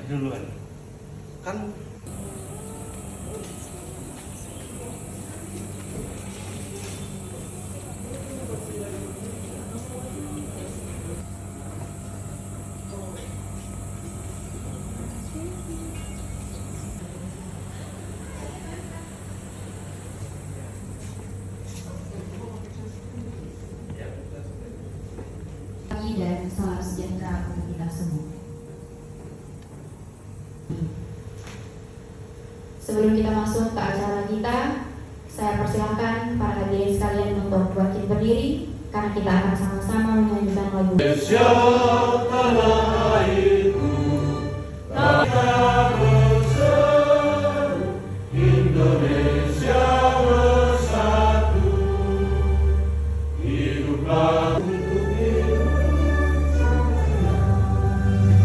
duluan. Kan dan salam sejahtera untuk kita semua. Sebelum kita masuk ke acara kita, saya persilakan para hadirin sekalian untuk bangkit berdiri karena kita akan sama-sama menyanyikan lagu Indonesia tanah airku, tanah bersatu, Indonesia bersatu, hiduplah untuk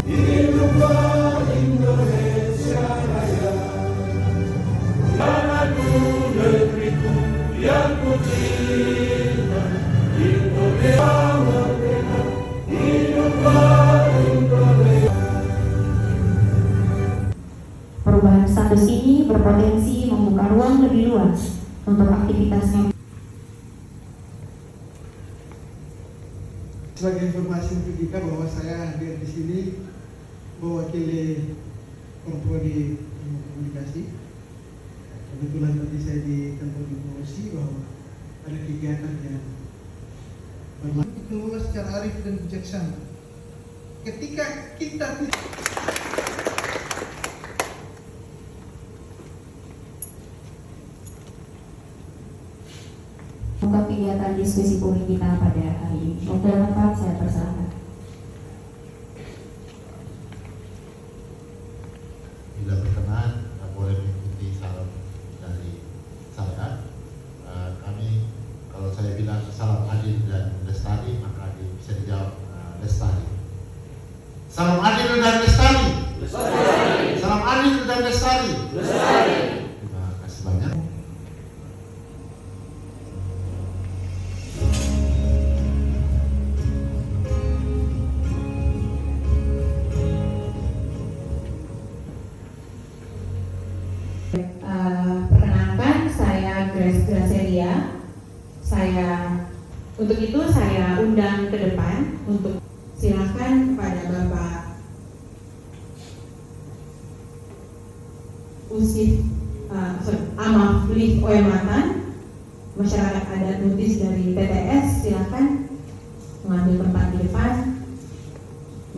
hiduplah Indonesia Raya, tanahku negeriku yang ku cinta, Indonesia merdeka, hiduplah Indonesia. perubahan status ini berpotensi membuka ruang lebih luas untuk aktivitas. Sebagai informasi untuk kita bahwa saya hadir di sini mewakili Prodi Ilmu Komunikasi. Kebetulan tadi saya di kantor informasi bahwa ada kegiatan yang berlaku kelola secara arif dan bijaksana. Ketika kita Buka kegiatan diskusi publik kita pada hari ini. Untuk lengkap saya persilakan. Bila berkenan, boleh mengikuti salam dari saya. Kami, kalau saya bilang salam adil dan lestari, maka bisa dijawab lestari. Salam adil dan lestari. Lestari. Salam adil dan lestari. Lestari. Terima kasih banyak. Perkenalkan, saya Grace Gracelia. Untuk itu saya undang ke depan untuk silakan kepada Bapak Usif Amaflih Oematan, masyarakat adat Mutis dari TTS, silakan mengambil tempat di depan.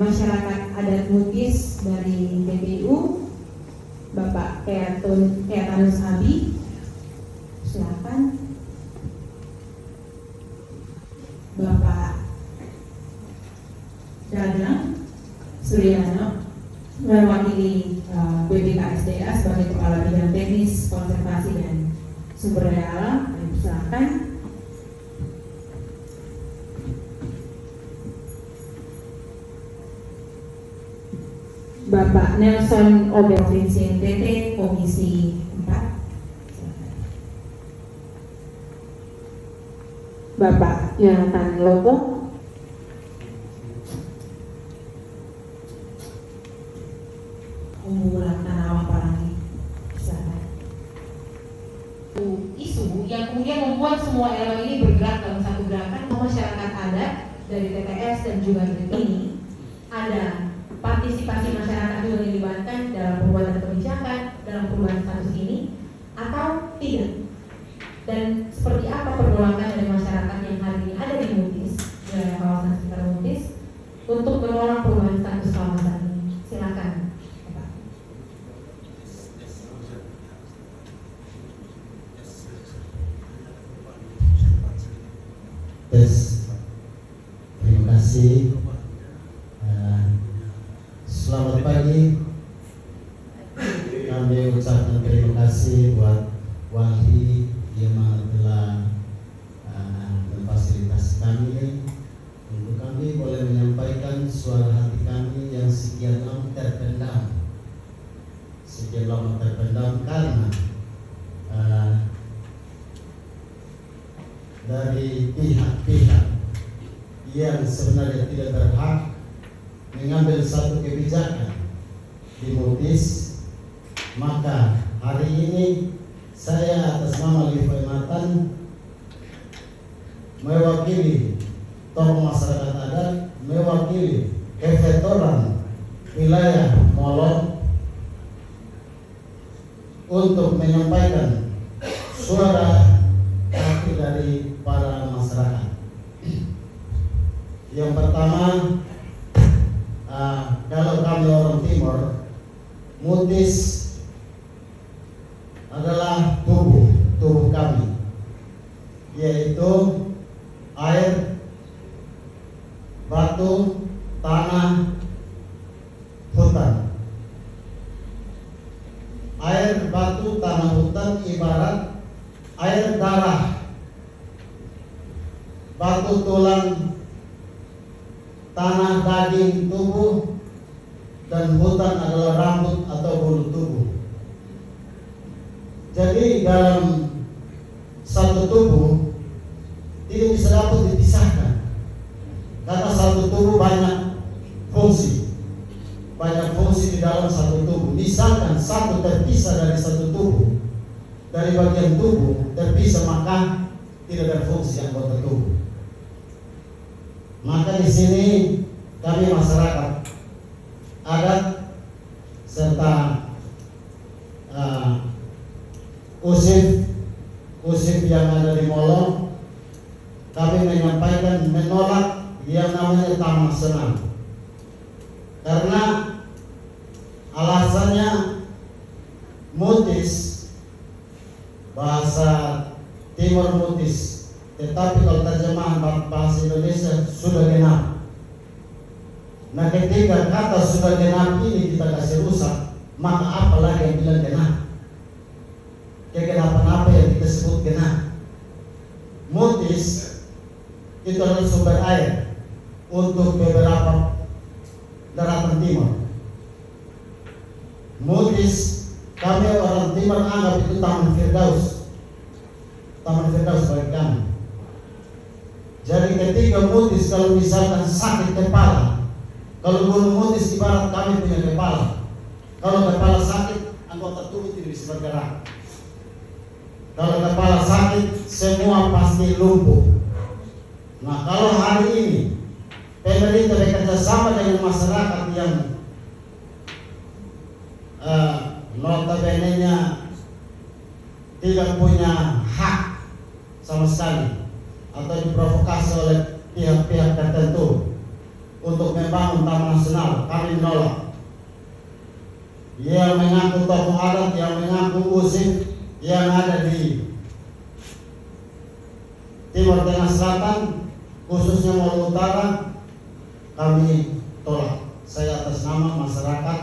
Masyarakat adat Mutis dari DPU, Bapak Keatanus Abi, silakan. Bapak Dadang Suryano mewakili BPKSDA sebagai Kepala Bidang Teknis Konservasi dan Sumber Daya Alam, silakan. Bapak Nelson Obel Provinsi NTT Komisi 4. Bapak Yonatan Lopo. Unggulan Tanah Apalagi. Isu yang kemudian membuat semua elemen ini bergerak dalam satu gerakan. Masyarakat adat dari TTS dan juga ini ada partisipasi masyarakat juga dilibatkan dalam pembuatan kebijakan, dalam perubahan status ini atau tidak, dan seperti apa pergolakan dari masyarakat yang hari ini ada di Mutis, wilayah kawasan sekitar Mutis, untuk menolak perubahan status kawasan ini. Silakan, Bapak. Terima kasih. Selamat pagi. Kami ucapkan terima kasih buat Walhi yang telah memfasilitasi kami untuk kami boleh menyampaikan suara hati kami yang sekian lama terpendam karena dari pihak-pihak yang sebenarnya tidak berhak mengambil satu kebijakan di Mutis. Maka hari ini saya atas nama Levi Matan mewakili tokoh masyarakat adat, mewakili Kefetoran wilayah Molo untuk menyampaikan suara hati dari para masyarakat. Yang pertama, kalau kami orang Timur, Mutis adalah tubuh kami, yaitu air, batu, tanah, hutan. Air, batu, tanah, hutan ibarat air darah, batu tulang, tanah daging tubuh, dan hutan adalah rambut atau bulu tubuh. Jadi dalam satu tubuh tidak bisa dapat dipisahkan, karena satu tubuh banyak fungsi di dalam satu tubuh. Misalkan satu terpisah dari satu tubuh, dari bagian tubuh terpisah, maka tidak berfungsi anggota tubuh. Maka di sini kami masyarakat adat serta usif yang ada di Molo, kami menyampaikan menolak yang namanya taman senam. Karena alasannya Mutis, bahasa Timur Mutis, tetapi kalau terjemahan bahasa Indonesia sudah genap. Nah, ketika kata sudah genap ini kita kasih rusak, maka apa lagi yang bilang genap? Kegenapan apa yang kita sebut genap? Mutis itu adalah sumber air untuk beberapa daratan timur. Mutis, kami orang timur anggap itu Taman Firdaus bagi kami. Jadi ketika Mutis, kalau misalkan sakit kepala, kalau Gunung Mutis ibarat kami punya kepala. Kalau kepala sakit, anggota tubuh tidak bisa bergerak. Kalau kepala sakit, semua pasti lumpuh. Nah, kalau hari ini pemerintah bekerja sama dengan masyarakat yang notabene-nya tidak punya hak sama sekali atau diprovokasi oleh pihak-pihak tertentu untuk membangun taman nasional, kami menolak. Yang mengaku tokoh adat, yang mengaku usif yang ada di Timur Tengah Selatan, khususnya Molo Utara, kami tolak. Saya atas nama masyarakat,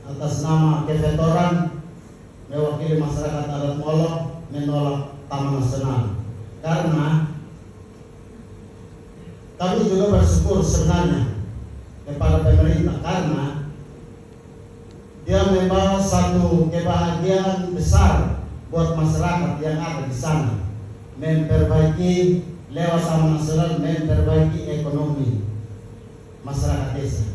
atas nama Kefetoran, mewakili masyarakat adat Molo, menolak taman nasional. Karena kami juga bersyukur sebenarnya kepada pemerintah, karena dia membawa satu kebahagiaan besar buat masyarakat yang ada di sana, memperbaiki lewat taman nasional, memperbaiki ekonomi masyarakat desa.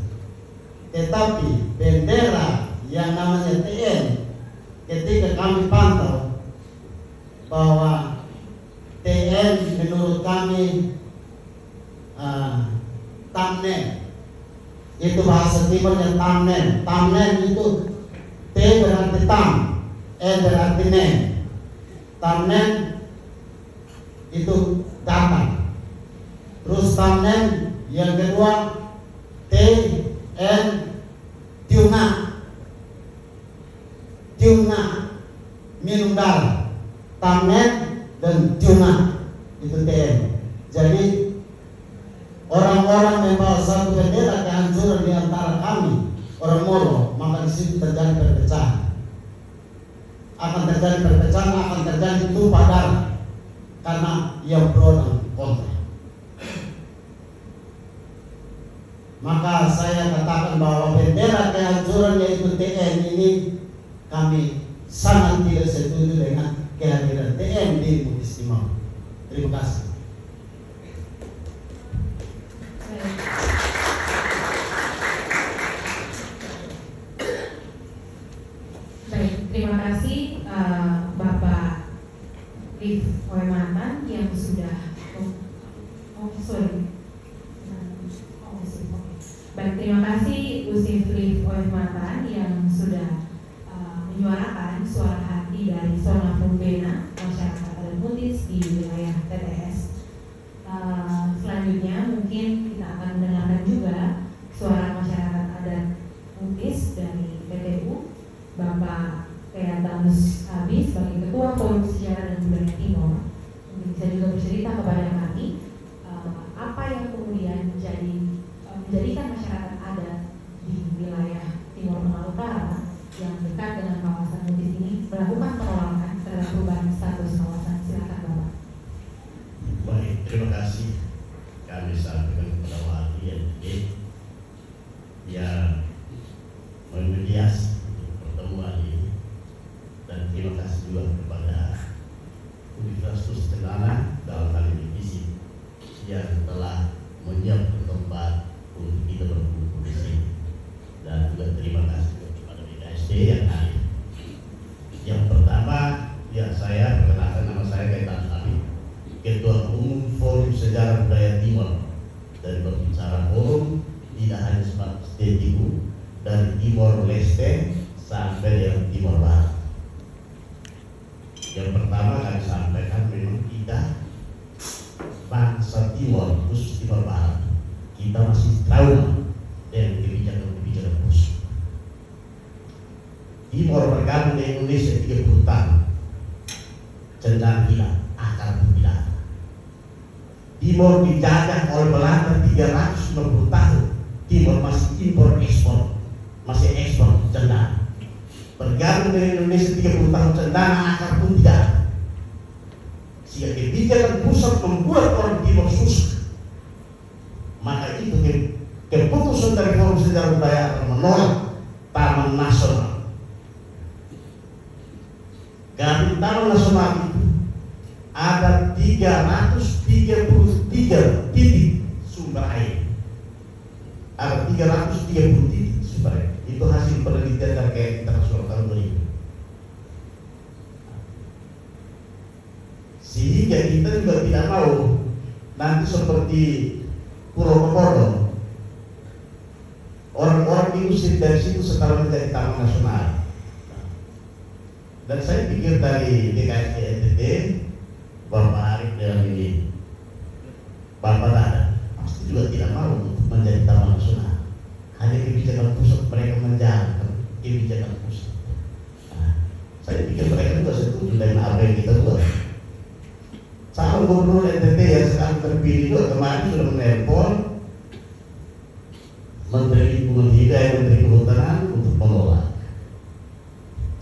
Tetapi bendera yang namanya TN, ketika kami pantau bahwa TN menurut kami tamnen, itu bahasa timurnya tamnen. Tamnen itu T berarti tam, N berarti nen. Tamnen itu datang. Terus tamnen yang kedua T N tiuna, minum darah. Tamnen dan tiuna itu TN. Jadi orang-orang membawa satu bendera kehancuran di antara kami orang Molo, maka di situ terjadi perpecahan. Akan terjadi perpecahan, akan terjadi tumpah darah karena yang pro dan kontra. Maka saya katakan bahwa bendera kehancuran yaitu TN ini kami sangat tidak setuju dengan kehadiran TN di Mutis Timur. Terima kasih. Baik, terima kasih Usif Liv Oematan yang sudah menyuarakan suara hati dari Sona Pembina masyarakat adat Mutis di wilayah TTS. Selanjutnya mungkin kita akan mendengarkan juga suara masyarakat adat Mutis dari PTU, Bapak Keantanus Abi sebagai Ketua Forum Sejarah dan Budaya Timor. Mungkin bisa juga bercerita kepada kami apa yang kemudian menjadikan masyarakat adat di wilayah Timur Tengah Utara yang dekat dengan kawasan Mutis ini melakukan penolakan terhadap perubahan status kawasan. Silakan Bapak. Baik, terima kasih. Kami sampaikan kepada wali yang memediasi pertemuan ini, dan terima kasih juga kepada Universitas Tenggara dalam hal ini visi yang telah menyiapkan tempat untuk kita berkumpul di sini, dan juga terima kasih kepada BKSD yang hadir. Yang pertama, ya saya perkenalkan, nama saya Keantanus Abi, Ketua Umum Forum Sejarah Budaya Timor, dari berbicara forum tidak hanya sebatas Timur, dari Timor Leste sampai dengan Timor Barat. Yang pertama kami sampaikan, memang kita bangsa Timor, khusus Timor Barat, kita masih trauma dengan kebijakan-kebijakan musuh. Timor bergabung di Indonesia 30 tahun, cenderung hilang akar pembinaan. Timor dijajah oleh Belanda 350 tahun. Timor masih impor ekspor, masih ekspor cenderung. Bergabung dengan Indonesia 30 tahun, cenderung akar pun tidak ada. Sehingga kebijakan pusat membuat orang Timor susah. Maka itu keputusan dari Forum Sejarah Budaya akan menolak Taman Nasional. Dari Taman Nasional itu ada 333 titik sumber air. Ada 330 titik sumber air. Itu hasil penelitian terkait internasional tahun 2000. Sehingga kita juga tidak mau nanti seperti Pulau Komodo, orang-orang diusir dari situ setelah menjadi taman nasional. Dan saya pikir dari DKSD NTT, Bapak Arif dalam ini, Bapak Dada pasti juga tidak mau untuk menjadi taman nasional. Hanya kebijakan pusat mereka menjalankan kebijakan pusat. Nah, saya pikir mereka juga setuju dengan apa yang kita buat. Calon Gubernur NTT yang sekarang terpilih juga kemarin sudah menelpon Menteri Lingkungan Hidup dan Menteri Kehutanan untuk menolak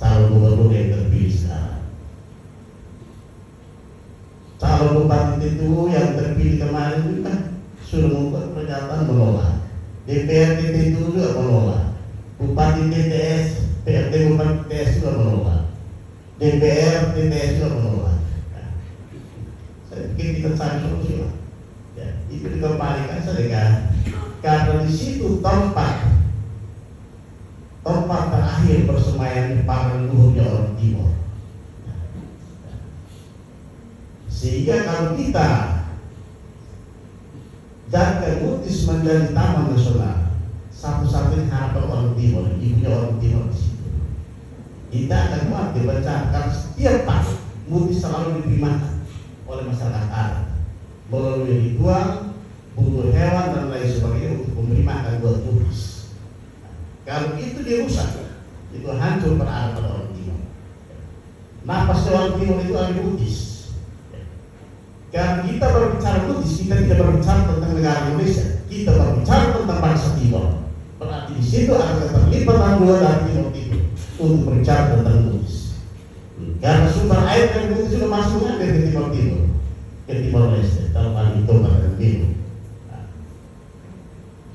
calon gubernur yang terpilih sekarang. Calon Bupati itu yang terpilih kemarin juga sudah membuat pernyataan menolak. DPRD itu juga menolak. Bupati TTS, PRT Bupati TTS juga menolak. DPR TTS juga menolak. Mungkin kita cari solusi lah. Ya, itu dikembalikan saja karena di situ tempat terakhir persemaian para leluhurnya orang Timor. Sehingga kalau kita jadikan Mutis menjadi taman nasional, satu-satunya harapan orang Timor, ibunya orang Timor di situ. Kita akan buat dibaca karena setiap tahun Mutis selalu diprimata oleh masyarakat adat melalui ritual, bunuh hewan dan lain sebagainya untuk memberi makan buat Mutis. Kalau itu dirusak, itu hancur peradaban orang Timor. Napas orang Timor itu ada Mutis. Kalau kita berbicara Mutis, kita tidak berbicara tentang negara Indonesia, kita berbicara tentang bangsa Timor. Berarti di situ ada keterlibatan dua dari Timor itu untuk berbicara tentang Mutis. Karena sumber air dari Mutis sudah masuk ke Timor Timur, ke Timor Leste, kalau kali itu dan Timur.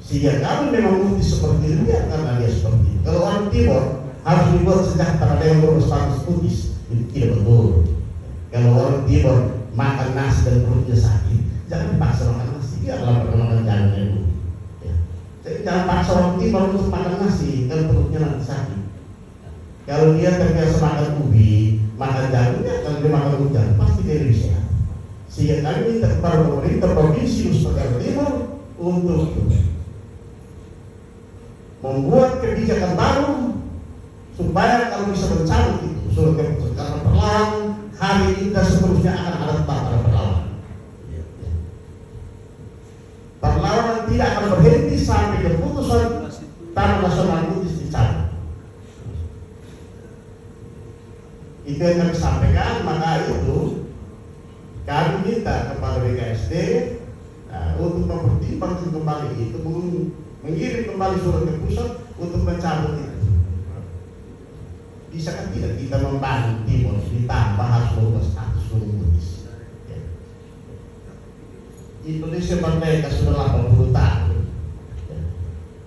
Sehingga kalau memang Mutis seperti itu, ya karena dia seperti itu. Kalau orang Timor harus dibuat sejahtera dengan berstatus Mutis, itu tidak betul. Kalau orang Timor makan nasi dan perutnya sakit, jangan dipaksa makan nasi, biarlah makan jalan dulu. Ya. Jadi jangan paksa orang Timor untuk makan nasi, kalau perutnya nanti sakit. Kalau dia terbiasa makan ubi, makan jagung, ya kalau dia makan udang, pasti dia lebih sehat. Sehingga kami minta kepada pemerintah Provinsi Nusa Tenggara Timur untuk membuat kebijakan baru supaya kalau bisa mencabut itu surat keputusan, karena perlahan hari ini dan seterusnya akan ada tetap ada perlawanan. Perlawanan tidak akan berhenti sampai keputusan Taman Nasional Mutis dicabut. Itu yang kami sampaikan, maka itu kami minta kepada BKSD untuk mempertimbangkan kembali itu, mengirim kembali surat ke pusat untuk mencabut itu. Bisa kan tidak kita membangun Timur ditambah harus mengubah status Gunung Butis. Indonesia merdeka sudah 80 tahun.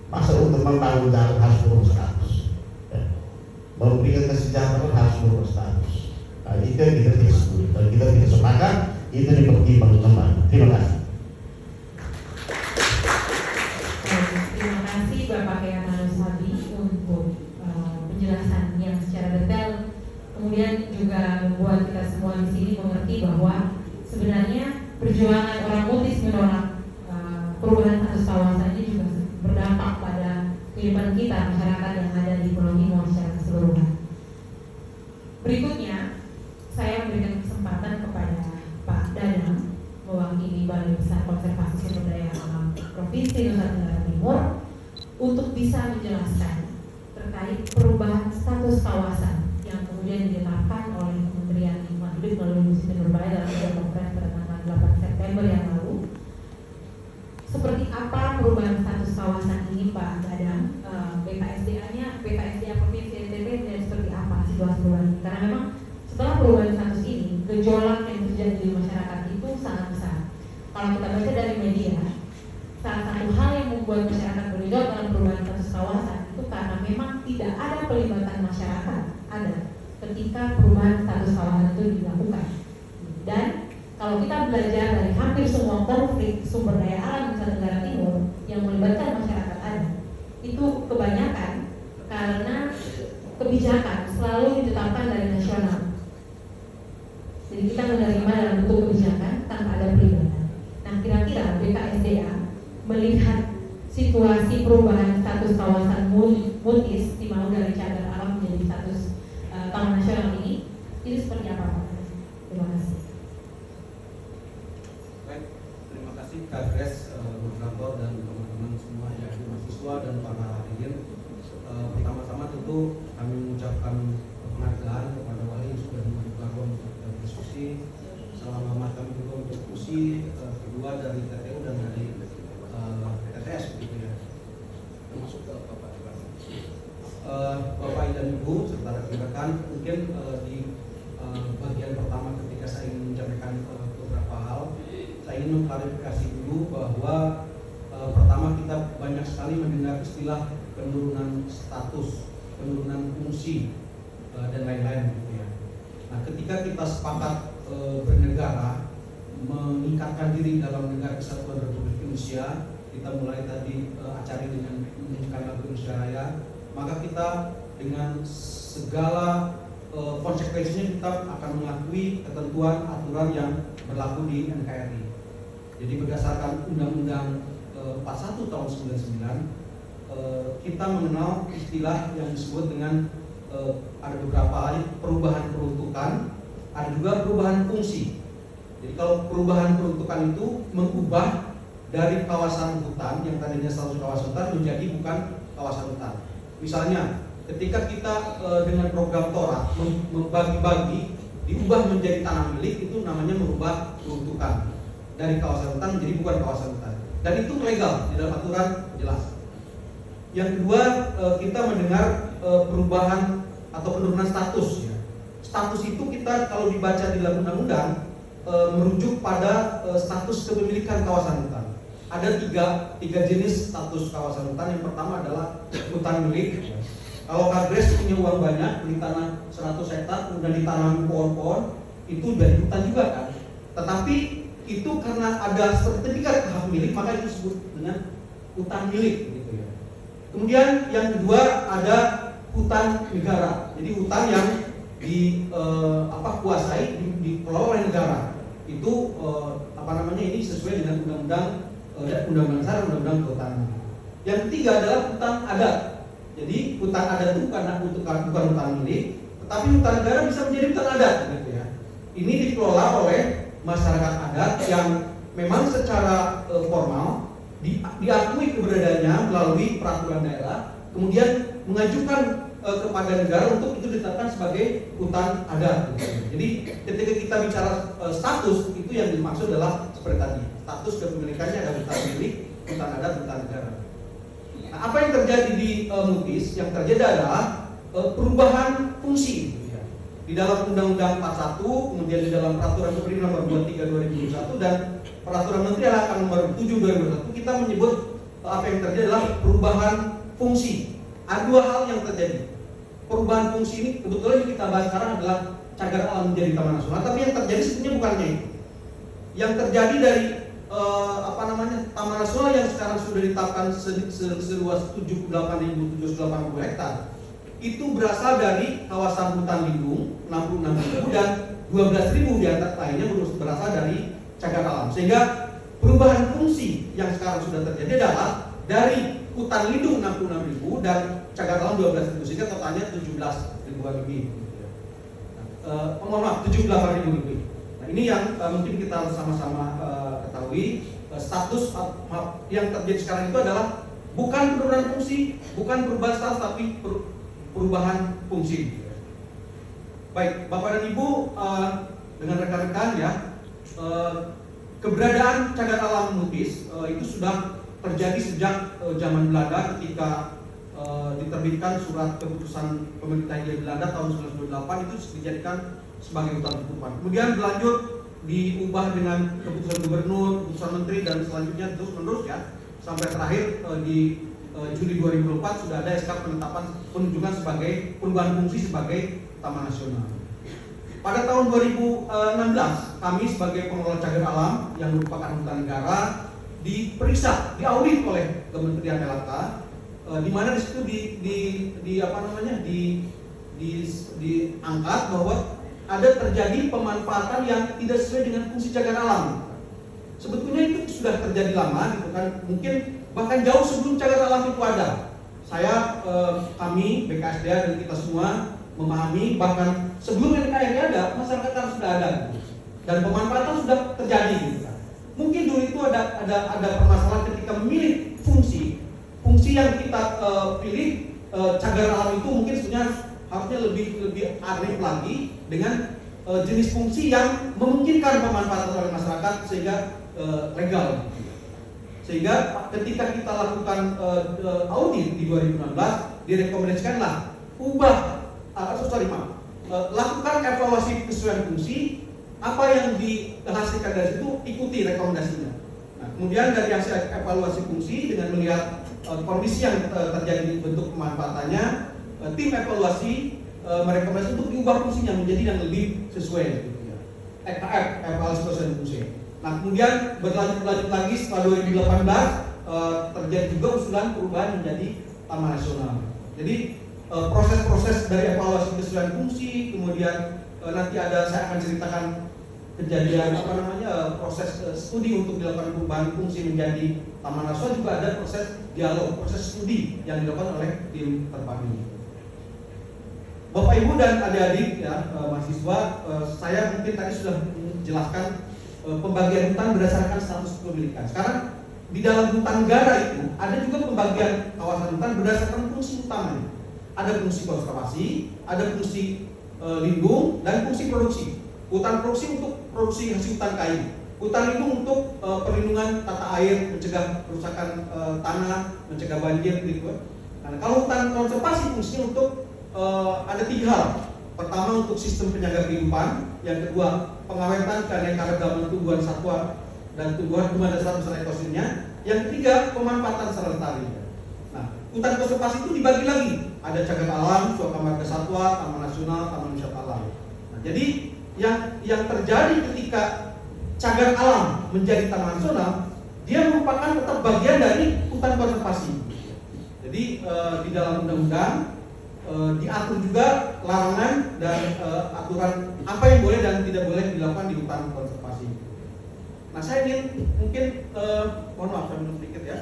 Masa untuk membangun jalan harus mengubah status. Memberikan kesejahteraan harus mengubah status. Nah, itu yang kita tidak setuju. Kalau kita tidak sepakat, itu dipertimbangkan kembali. Terima kasih. Terima kasih Bapak Keamanus Sabi untuk penjelasan yang secara detail, kemudian juga membuat kita semua di sini mengerti bahwa sebenarnya perjuangan orang Mutis menolak perubahan status kawasan ini juga berdampak pada kehidupan kita masyarakat yang ada di Pulau Timor secara keseluruhan. Berikutnya, saya memberikan kesempatan kepada Pak Dadang mewakili Balai Besar Konservasi Sumber Daya Alam Provinsi Nusa Tenggara Timur untuk bisa menjelaskan terkait perubahan status kawasan yang kemudian ditetapkan oleh Kementerian Lingkungan Hidup melalui Musisi Berbahaya dalam Sidang Kongres pada tanggal 8 September yang lalu. Seperti apa perubahan status kawasan ini Pak Dadang? BKSDA-nya, BKSDA Provinsi NTB dan seperti apa situasi perubahan ini? Karena memang setelah perubahan status ini, gejolak yang terjadi di masyarakat itu sangat besar. Kalau kita baca dari media, salah satu hal yang membuat masyarakat bergejolak dalam perubahan status kawasan itu karena memang tidak ada pelibatan masyarakat ketika perubahan status kawasan itu dilakukan. Dan kalau kita belajar dari hampir semua konflik sumber daya alam Nusa Tenggara Timur yang melibatkan masyarakat adat, itu kebanyakan karena kebijakan selalu ditetapkan dari nasional. Jadi kita menerima dalam bentuk kebijakan tanpa ada pelibatan. Nah, kira-kira BKSDA melihat situasi perubahan status kawasan Mutis di mau dari cagar alam menjadi status taman nasional ini seperti apa Pak? Terima kasih. Baik, terima kasih Kadres, moderator dan teman-teman semua yang mahasiswa dan para hadirin. Pertama-tama tentu kami mengucapkan penghargaan kepada Wali yang sudah membuka ruang untuk diskusi. Salam hormat kami juga untuk diskusi kedua dari TTU dan dari TTS begitu ya. Termasuk ke Bapak dan Ibu serta rekan-rekan, mungkin di bagian pertama ketika saya ingin menyampaikan beberapa hal, saya ingin mengklarifikasi dulu bahwa pertama kita banyak sekali mendengar istilah penurunan status, penurunan fungsi dan lain-lain gitu ya. Nah, ketika kita sepakat bernegara, meningkatkan diri dalam negara kesatuan Republik Indonesia, kita mulai tadi acara dengan menyanyikan lagu Indonesia Raya, maka kita dengan segala konsekuensinya kita akan mengakui ketentuan aturan yang berlaku di NKRI. Jadi berdasarkan Undang-Undang 41 tahun 99, kita mengenal istilah yang disebut dengan ada beberapa hal, perubahan peruntukan, ada juga perubahan fungsi. Jadi kalau perubahan peruntukan itu mengubah dari kawasan hutan yang tadinya status kawasan hutan menjadi bukan kawasan hutan. Misalnya ketika kita dengan program TORA membagi-bagi diubah menjadi tanah milik, itu namanya merubah peruntukan dari kawasan hutan menjadi bukan kawasan hutan, dan itu legal di dalam aturan jelas. Yang kedua, kita mendengar perubahan atau penurunan status ya. Status itu kita kalau dibaca di dalam undang-undang merujuk pada status kepemilikan kawasan hutan. Ada tiga jenis status kawasan hutan. Yang pertama adalah hutan milik. Kalau Kadres punya uang banyak, beli tanah 100 hektar, kemudian ditanami pohon-pohon, itu dari hutan juga kan. Tetapi itu karena ada sertifikat hak milik, maka itu disebut dengan hutan milik gitu ya. Kemudian yang kedua ada hutan negara. Jadi hutan yang dikuasai, dikelola oleh negara. itu ini sesuai dengan undang-undang dasar, undang-undang kehutanan. Yang ketiga adalah hutan adat. Jadi hutan adat itu bukan hutan milik, tetapi hutan negara bisa menjadi hutan adat, gitu ya. Ini dikelola oleh masyarakat adat yang memang secara formal diakui keberadaannya melalui peraturan daerah, kemudian mengajukan kepada negara untuk itu ditetapkan sebagai hutan adat. Jadi ketika kita bicara status, itu yang dimaksud adalah seperti tadi, status kepemilikannya ada hutan milik, hutan adat, hutan negara. Nah, apa yang terjadi di MUTIS? Yang terjadi adalah perubahan fungsi. Di dalam Undang-Undang 41, kemudian di dalam Peraturan Menteri Nomor 23 2021 dan Peraturan Menteri Akan Nomor 7 2021, kita menyebut apa yang terjadi adalah perubahan fungsi. Ada dua hal yang terjadi. Perubahan fungsi ini kebetulan yang kita bahas sekarang adalah cagar alam menjadi taman nasional, tapi yang terjadi sebenarnya bukannya itu. Yang terjadi dari taman nasional yang sekarang sudah ditetapkan seluas 78.780 hektar itu berasal dari kawasan hutan lindung 66.000 dan 12.000 di antara lainnya berasal dari cagar alam. Sehingga perubahan fungsi yang sekarang sudah terjadi adalah dari hutan lindung 66.000 dan cagar alam 12.000, sehingga totalnya 17.000 lebih. 78.000 lebih. Nah, ini yang mungkin kita sama-sama ketahui. Status yang terjadi sekarang itu adalah bukan penurunan fungsi, bukan perubahan status, tapi perubahan fungsi. Baik, Bapak dan Ibu, dengan rekan-rekan ya, keberadaan cagar alam MUTIS itu sudah terjadi sejak zaman Belanda ketika diterbitkan surat keputusan pemerintah Hindia Belanda tahun 1928 itu dijadikan sebagai hutan tutupan. Kemudian berlanjut diubah dengan keputusan gubernur, keputusan menteri dan selanjutnya terus menerus ya sampai terakhir di Juli 2024 sudah ada SK penunjukan sebagai perubahan fungsi sebagai taman nasional. Pada tahun 2016 kami sebagai pengelola cagar alam yang merupakan hutan negara diperiksa, diaudit oleh Kementerian LHK, di mana di situ diangkat bahwa ada terjadi pemanfaatan yang tidak sesuai dengan fungsi cagar alam. Sebetulnya itu sudah terjadi lama gitu kan, mungkin bahkan jauh sebelum cagar alam itu ada. Kami BKSDA dan kita semua memahami bahkan sebelum NKRI ada, masyarakat harus sudah ada gitu. Dan pemanfaatan sudah terjadi gitu kan. Mungkin dulu itu ada permasalahan ketika memilih fungsi yang kita pilih cagar alam itu mungkin sebenarnya harusnya lebih arif lagi dengan jenis fungsi yang memungkinkan pemanfaatan oleh masyarakat sehingga legal. Sehingga ketika kita lakukan audit di 2016 direkomendasikanlah lakukan evaluasi kesesuaian fungsi, apa yang dihasilkan dari situ ikuti rekomendasinya. Nah, kemudian dari hasil evaluasi fungsi dengan melihat kondisi yang terjadi bentuk pemanfaatannya, tim evaluasi merekomendasi untuk diubah fungsinya menjadi yang lebih sesuai gitu ya. EKF, evaluasi kesesuaian fungsi. Nah, kemudian berlanjut lagi setelah 2018 terjadi juga usulan perubahan menjadi taman nasional. Jadi proses-proses dari evaluasi kesesuaian fungsi, kemudian nanti saya akan ceritakan kejadian proses studi untuk dilakukan perubahan fungsi menjadi taman nasional, juga ada proses dialog, proses studi yang dilakukan oleh tim terpadu. Bapak Ibu dan adik-adik ya, mahasiswa, saya mungkin tadi sudah menjelaskan pembagian hutan berdasarkan status kepemilikan. Sekarang di dalam hutan negara itu ada juga pembagian kawasan hutan berdasarkan fungsi utamanya. Ada fungsi konservasi, ada fungsi lindung, dan fungsi produksi. Hutan produksi untuk produksi hasil hutan kayu, hutan lindung untuk perlindungan tata air, mencegah kerusakan tanah, mencegah banjir gitu. Nah, kalau hutan konservasi fungsinya untuk ada 3 hal. Pertama untuk sistem penjaga kehidupan, yang kedua pengawetan keanekaragaman tumbuhan satwa dan tumbuhan dasar beserta ekosistemnya, yang ketiga pemanfaatan secara lestari. Nah, hutan konservasi itu dibagi lagi, ada cagar alam, suaka marga satwa, taman nasional, taman wisata alam. Nah, jadi yang terjadi ketika cagar alam menjadi taman nasional, dia merupakan tetap bagian dari hutan konservasi. Jadi di dalam undang-undang diatur juga larangan dan aturan apa yang boleh dan tidak boleh dilakukan di hutan konservasi. Nah, saya ingin mungkin mohon maaf saya minum sedikit ya.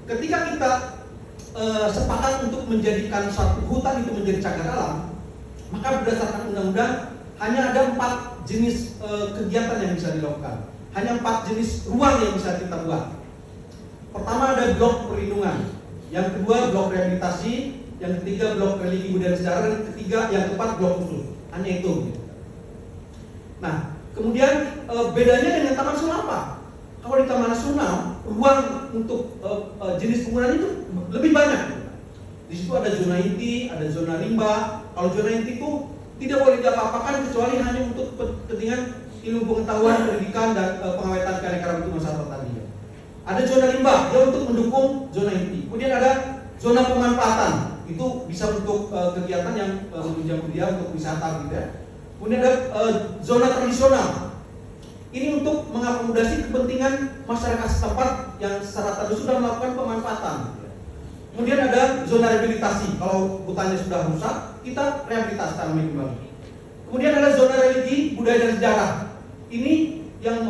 Ketika kita sepakat untuk menjadikan suatu hutan itu menjadi cagar alam, maka berdasarkan undang-undang hanya ada 4 jenis kegiatan yang bisa dilakukan. Hanya 4 jenis ruang yang bisa kita buat. Pertama ada blok perlindungan, yang kedua blok rehabilitasi, yang ketiga blok religi budaya sejarah, dan yang keempat blok khusus. Hanya itu. Nah, kemudian bedanya dengan taman nasional apa? Kalau di taman nasional, ruang untuk jenis penggunaan itu lebih banyak. Di situ ada zona inti, ada zona rimba. Kalau zona inti itu tidak boleh diapa-apakan kecuali hanya untuk kepentingan ilmu pengetahuan, pendidikan, dan pengawetan keanekaragaman masyarakat tadi. Ada zona rimba, dia untuk mendukung zona inti. Kemudian ada zona pemanfaatan, itu bisa untuk kegiatan yang menunjang budaya, untuk wisata gitu ya. Kemudian ada zona tradisional. Ini untuk mengakomodasi kepentingan masyarakat setempat yang secara tradisional sudah melakukan pemanfaatan. Kemudian ada zona rehabilitasi. Kalau hutannya sudah rusak, kita rehabilitasi tanamnya kembali. Kemudian ada zona religi, budaya dan sejarah. Ini yang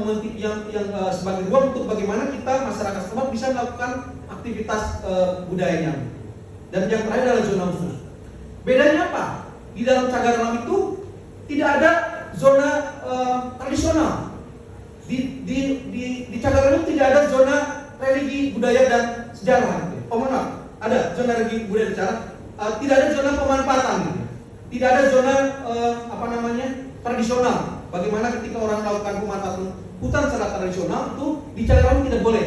sebagai ruang untuk bagaimana kita masyarakat setempat bisa melakukan aktivitas budayanya. Dan yang terakhir adalah zona khusus. Bedanya apa? Di dalam cagar alam itu tidak ada zona tradisional. Di cagar alam tidak ada zona religi, budaya dan sejarah. Mohon maaf, ada zona religi, budaya dan sejarah. Tidak ada zona pemanfaatan. Tidak ada zona tradisional. Bagaimana ketika orang melakukan pemanfaatan hutan secara tradisional itu di cagar alam tidak boleh.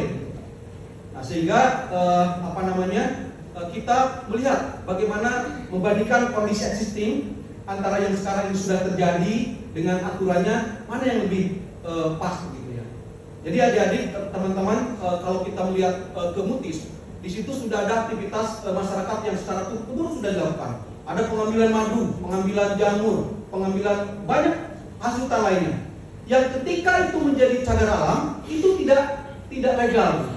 Nah, sehingga kita melihat bagaimana membandingkan kondisi existing antara yang sekarang ini sudah terjadi dengan aturannya, mana yang lebih pas begitu ya. Jadi adik-adik, teman-teman, kalau kita melihat ke Mutis, di situ sudah ada aktivitas masyarakat yang secara turun-temurun sudah dilakukan. Ada pengambilan madu, pengambilan jamur, pengambilan banyak hasil hutan lainnya. Yang ketika itu menjadi cagar alam, itu tidak legal.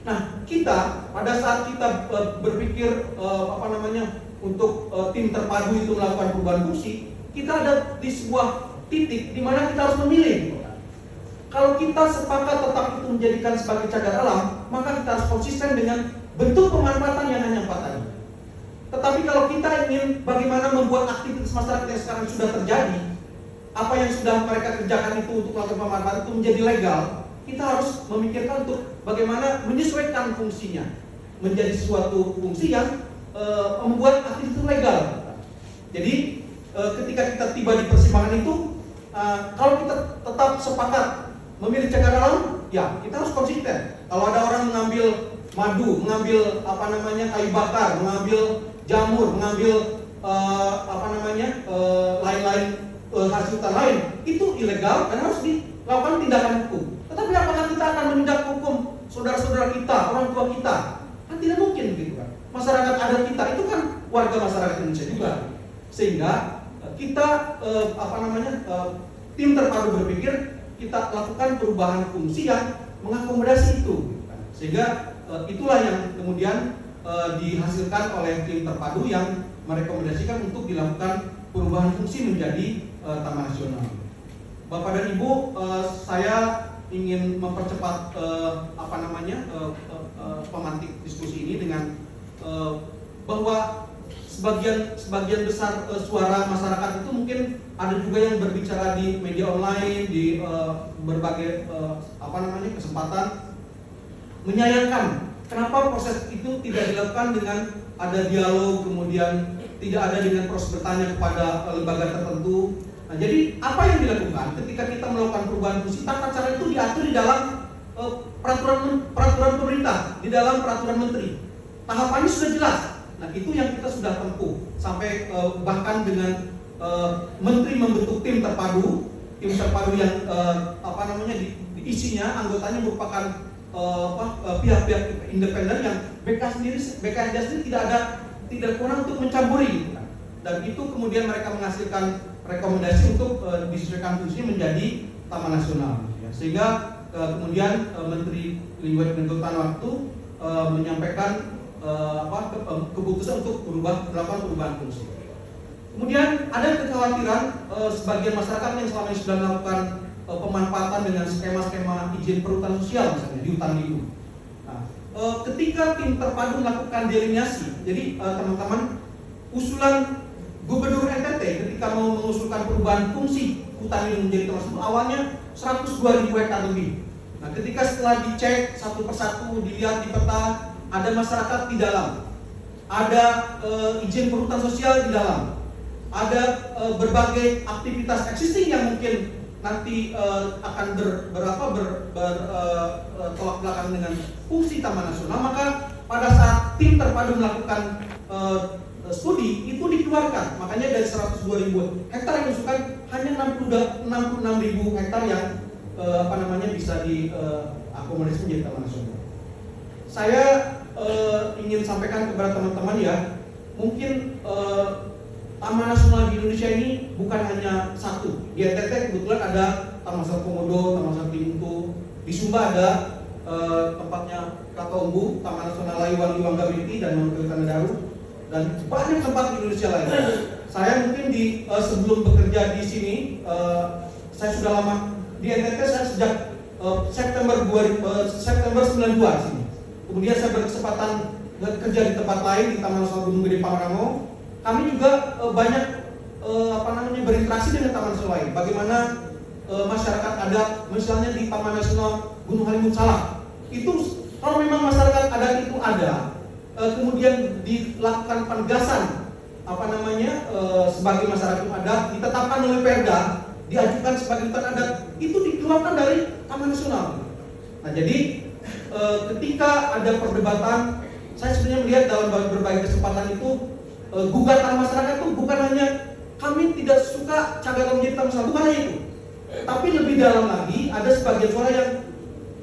Nah, kita pada saat kita berpikir untuk tim terpadu itu melakukan perubahan fungsi, kita ada di sebuah titik di mana kita harus memilih. Kalau kita sepakat tetap itu menjadikan sebagai cagar alam, maka kita harus konsisten dengan bentuk pemanfaatan yang hanya 4 tadi. Tetapi kalau kita ingin bagaimana membuat aktivitas masyarakat yang sekarang sudah terjadi, apa yang sudah mereka kerjakan itu untuk melakukan pemanfaatan itu menjadi legal, kita harus memikirkan untuk bagaimana menyesuaikan fungsinya menjadi suatu fungsi yang membuat aktivitas itu legal. Jadi ketika kita tiba di persimpangan itu, kalau kita tetap sepakat memilih cagar alam, ya kita harus konsisten. Kalau ada orang mengambil madu, mengambil kayu bakar, mengambil jamur, mengambil lain-lain hasil hutan lain, itu ilegal dan harus dilakukan tindakan hukum. Tetapi apakah kita akan menindak hukum saudara-saudara kita, orang tua kita? Kan tidak mungkin gitu kan. Masyarakat adat kita itu kan warga masyarakat Indonesia juga. Sehingga kita tim terpadu berpikir kita lakukan perubahan fungsi yang mengakomodasi itu. Sehingga itulah yang kemudian dihasilkan oleh tim terpadu yang merekomendasikan untuk dilakukan perubahan fungsi menjadi taman nasional. Bapak dan Ibu, saya ingin mempercepat pemantik diskusi ini dengan bahwa sebagian besar suara masyarakat itu mungkin ada juga yang berbicara di media online, di berbagai kesempatan menyayangkan kenapa proses itu tidak dilakukan dengan ada dialog, kemudian tidak ada dengan proses bertanya kepada lembaga tertentu. Nah, jadi apa yang dilakukan ketika kita melakukan perubahan fungsi, tata cara itu diatur di dalam peraturan pemerintah, di dalam peraturan menteri. Tahapannya sudah jelas. Nah, itu yang kita sudah tempuh sampai bahkan dengan menteri membentuk tim terpadu yang isinya anggotanya merupakan pihak-pihak independen yang BKSDA sendiri tidak kurang untuk mencampuri. Dan itu kemudian mereka menghasilkan rekomendasi untuk disesuaikan fungsi menjadi taman nasional. Sehingga kemudian Menteri Lingkungan dan Kehutanan waktu menyampaikan keputusan untuk melakukan perubahan fungsi. Kemudian ada kekhawatiran sebagian masyarakat yang selama ini sudah melakukan pemanfaatan dengan skema-skema izin perhutanan sosial misalnya di hutan lindung. Nah, ketika tim terpadu melakukan delineasi, jadi teman-teman, usulan Gubernur NTT ketika mau mengusulkan perubahan fungsi hutan lindung menjadi termasuk awalnya 102.000 hektar lebih. Nah, ketika setelah dicek satu persatu, dilihat di peta, ada masyarakat di dalam, ada izin perhutanan sosial di dalam, ada berbagai aktivitas existing yang mungkin nanti akan bertolak belakang dengan fungsi Taman Nasional, maka pada saat tim terpadu melakukan studi itu dikeluarkan. Makanya dari 102.000 hektar yang diusulkan hanya 66.000 hektar yang bisa diakomodasi menjadi Taman Nasional. Saya ingin sampaikan kepada teman-teman ya, mungkin Taman Nasional di Indonesia ini bukan hanya satu. Di NTT kebetulan ada Taman Nasional Komodo, Taman Nasional Timutu. Di Sumba ada tempatnya Kakaumbu, Taman Nasional Layuwangi Wanggamiti dan Manukau Tanah Daru, dan banyak tempat di Indonesia lain. Saya mungkin sebelum bekerja di sini, saya sudah lama di NTT. Saya sejak September 92 di sini. Kemudian saya berkesempatan bekerja di tempat lain di Taman Nasional Gunung Gede Pangrango. Kami juga banyak berinteraksi dengan Taman Nasional lain. Bagaimana masyarakat adat, misalnya di Taman Nasional Gunung Halimun Salak, itu kalau memang masyarakat adat itu ada, kemudian dilakukan penegasan sebagai masyarakat adat, ditetapkan oleh Perda, diajukan sebagai hutan adat, itu dikeluarkan dari Taman Nasional. Nah, jadi ketika ada perdebatan, saya sebenarnya melihat dalam berbagai kesempatan itu gugatan masyarakat itu bukan hanya kami tidak suka cagar alam menjadi Taman Nasional, bukan hanya itu, tapi lebih dalam lagi ada sebagian suara yang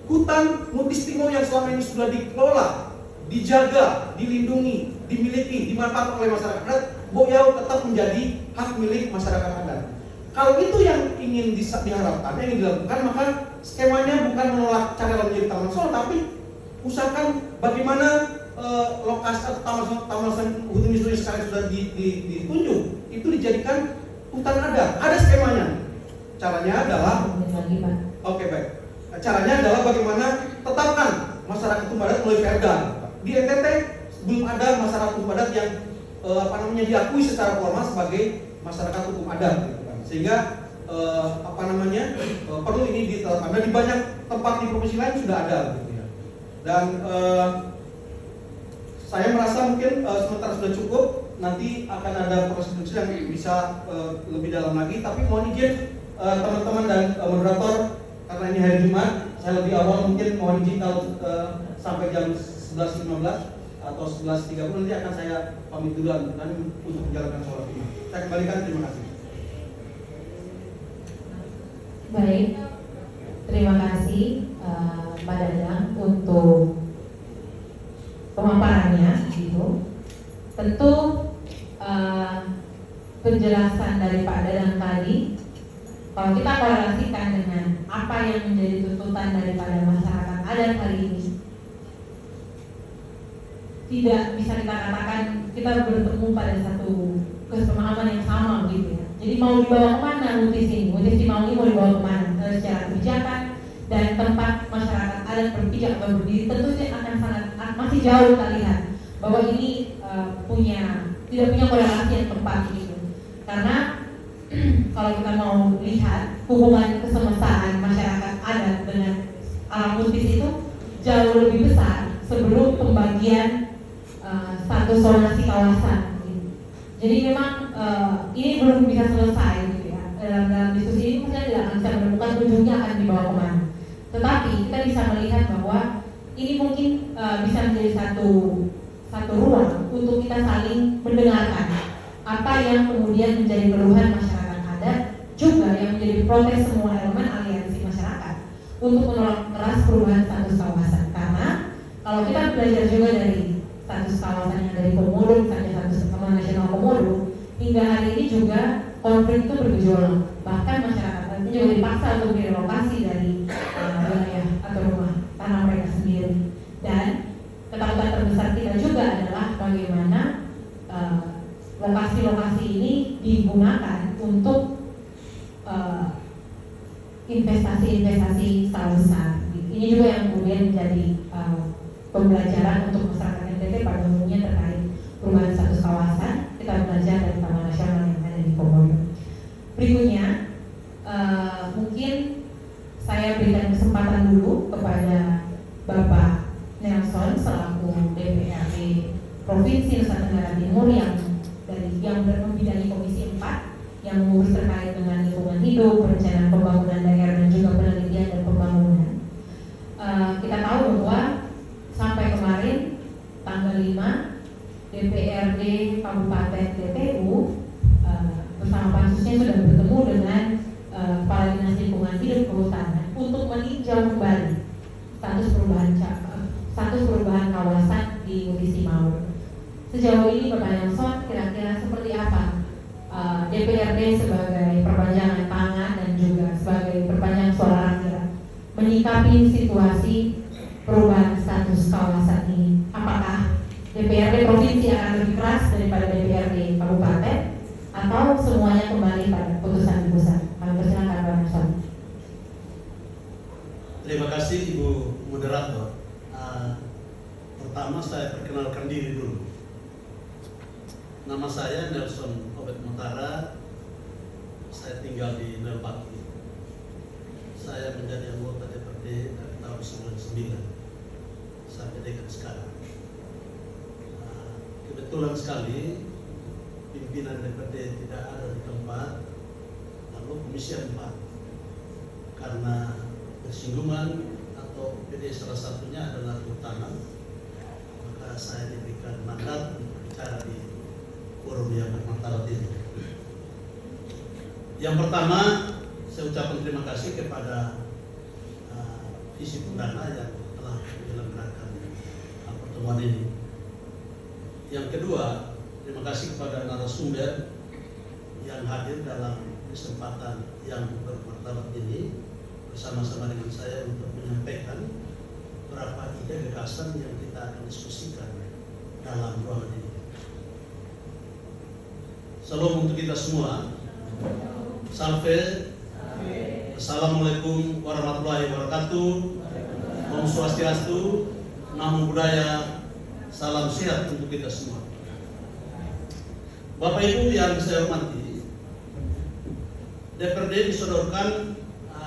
hutan Mutis Timur yang selama ini sudah dikelola, dijaga, dilindungi, dimiliki, dimanfaatkan oleh masyarakat adat, Boyau tetap menjadi hak milik masyarakat adat. Kalau itu yang ingin diharapkan, yang ingin dilakukan, maka skemanya bukan menolak cagar alam menjadi Taman Nasional, tapi usahakan bagaimana lokasi atau taman hutan lindung yang sekarang sudah ditunjuk itu dijadikan hutan adat. Ada skemanya. Caranya adalah Caranya adalah bagaimana tetapkan masyarakat hukum adat melalui Perda. Di NTT belum ada masyarakat hukum adat yang diakui secara formal sebagai masyarakat hukum adat, gitu kan. Sehingga perlu ini ditetapkan. Dan di banyak tempat di provinsi lain sudah ada, gitu ya. Dan saya merasa mungkin sementara sudah cukup. Nanti akan ada proses yang bisa lebih dalam lagi. Tapi mohon izin teman-teman dan moderator, karena ini hari Jumat, saya lebih awal mungkin mohon izin kalau sampai jam 11.15 atau 11.30 nanti akan saya pamit duluan untuk menjalankan sholat Jumat. Saya kembalikan, terima kasih. Baik, terima kasih Pak Dadang untuk pemaparannya gitu. Tentu penjelasan dari Pak Dadang tadi, kalau kita korelasikan dengan apa yang menjadi tuntutan daripada masyarakat adat hari ini, tidak bisa kita katakan kita bertemu pada satu kesepahaman yang sama gitu ya. Jadi mau dibawa kemana Mutis ini? Mutis Timau ini mau dibawa kemana secara kebijakan dan tempat masyarakat adat berpijak atau berdiri, tentu akan masih jauh kita lihat bahwa ini tidak punya korelasi yang tepat gitu. Karena kalau kita mau lihat hubungan kesemestaan masyarakat adat dengan alam Mutis itu jauh lebih besar sebelum pembagian status zonasi kawasan. Gitu. Jadi memang ini belum bisa selesai gitu ya. Dalam diskusi ini kita tidak akan bisa menemukan ujungnya akan dibawa kemana. Tetapi kita bisa melihat bahwa ini mungkin bisa menjadi satu ruang untuk kita saling mendengarkan apa yang kemudian menjadi keluhan masyarakat adat, juga yang menjadi protes semua elemen aliansi masyarakat untuk menolak keras perubahan status kawasan. Karena kalau kita belajar juga dari status kawasan yang dari Komodo, misalnya status Taman Nasional Komodo, hingga hari ini juga konflik itu bergejolak. Bahkan masyarakat adat juga dipaksa untuk direlokasi dari wilayah atau rumah tanah mereka sendiri. Dan ketakutan terbesar kita juga investasi-investasi skala besar. Ini juga yang kemudian menjadi pembelajaran untuk masyarakat NTT pada umumnya terkait perubahan status kawasan. Kita belajar dari Taman Nasional yang ada di Komodo. Berikutnya, mungkin saya berikan kesempatan dulu kepada Bapak Nelson selaku DPRD Provinsi Nusa Tenggara Timur yang membidangi Komisi 4 yang mengurus terkait dengan lingkungan hidup, perencanaan pembangunan daerah dan juga penelitian dan pembangunan. Kita tahu bahwa sampai kemarin tanggal 5 DPRD Kabupaten TTU bersama pansusnya sudah bertemu dengan Kepala Dinas Lingkungan Hidup Kehutanan untuk meninjau kembali status perubahan kawasan di Mutisi Maur. Sejauh ini Bapak Nelson, kira-kira seperti apa DPRD sebagai perpanjangan tangan dan juga sebagai perpanjangan suara rakyat menyikapi situasi perubahan status kawasan ini? Apakah DPRD provinsi akan lebih keras daripada DPRD kabupaten atau semuanya kembali pada putusan pusat? Kami persilakan Pak Nelson. Terima kasih Ibu Moderator. Pertama saya perkenalkan diri dulu. Nama saya Nelson Obed Mutara. Saya tinggal di Nelpati. Saya menjadi anggota DPRD dari tahun 99 sampai dekade sekarang. Kebetulan sekali pimpinan DPRD tidak ada di tempat, lalu Komisi 4 karena bersinggungan atau PD salah satunya adalah kehutanan, maka saya diberikan mandat untuk bicara di forum yang bermartabat ini. Yang pertama, saya ucapkan terima kasih kepada Visi Perdana yang telah menyelenggarakan pertemuan ini. Yang kedua, terima kasih kepada narasumber yang hadir dalam kesempatan yang bermartabat ini bersama-sama dengan saya untuk menyampaikan beberapa ide gagasan yang kita akan diskusikan dalam ruangan ini. Salam untuk kita semua. Salve. Assalamualaikum warahmatullahi wabarakatuh. Om Swastiastu. Namo Buddhaya. Salam sehat untuk kita semua. Bapak Ibu yang saya hormati, DPRD disodorkan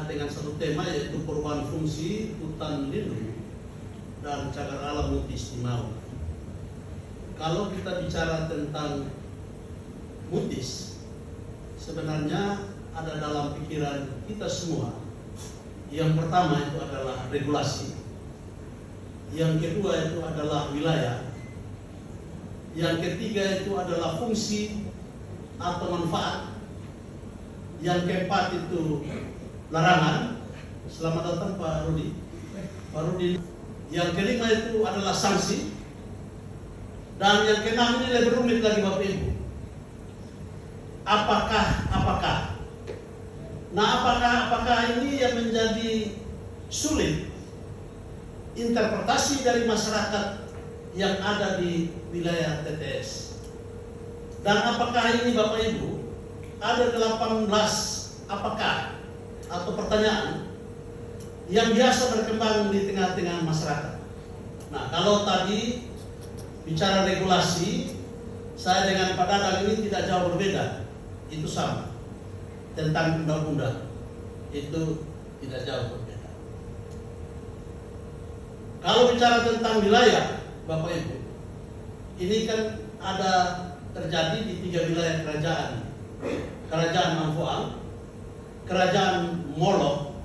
dengan satu tema yaitu perubahan fungsi hutan lindung dan cagar alam Mutisi Maur. Kalau kita bicara tentang Mutis, sebenarnya ada dalam pikiran kita semua. Yang pertama itu adalah regulasi, yang kedua itu adalah wilayah, yang ketiga itu adalah fungsi atau manfaat, yang keempat itu larangan. Selamat datang Pak Rudi. Pak Rudi. Yang kelima itu adalah sanksi, dan yang keenam ini lebih rumit lagi Bapak Ibu. Apakah? Nah, apakah ini yang menjadi sulit interpretasi dari masyarakat yang ada di wilayah TTS. Dan apakah ini Bapak Ibu ada 18 apakah atau pertanyaan yang biasa berkembang di tengah-tengah masyarakat. Nah, kalau tadi bicara regulasi, saya dengan Pak Dadang ini tidak jauh berbeda. Itu sama. Tentang undang-undang itu tidak jauh berbeda. Kalau bicara tentang wilayah, Bapak Ibu, ini kan ada terjadi di 3 wilayah kerajaan. Kerajaan Mamfoang, Kerajaan Molo,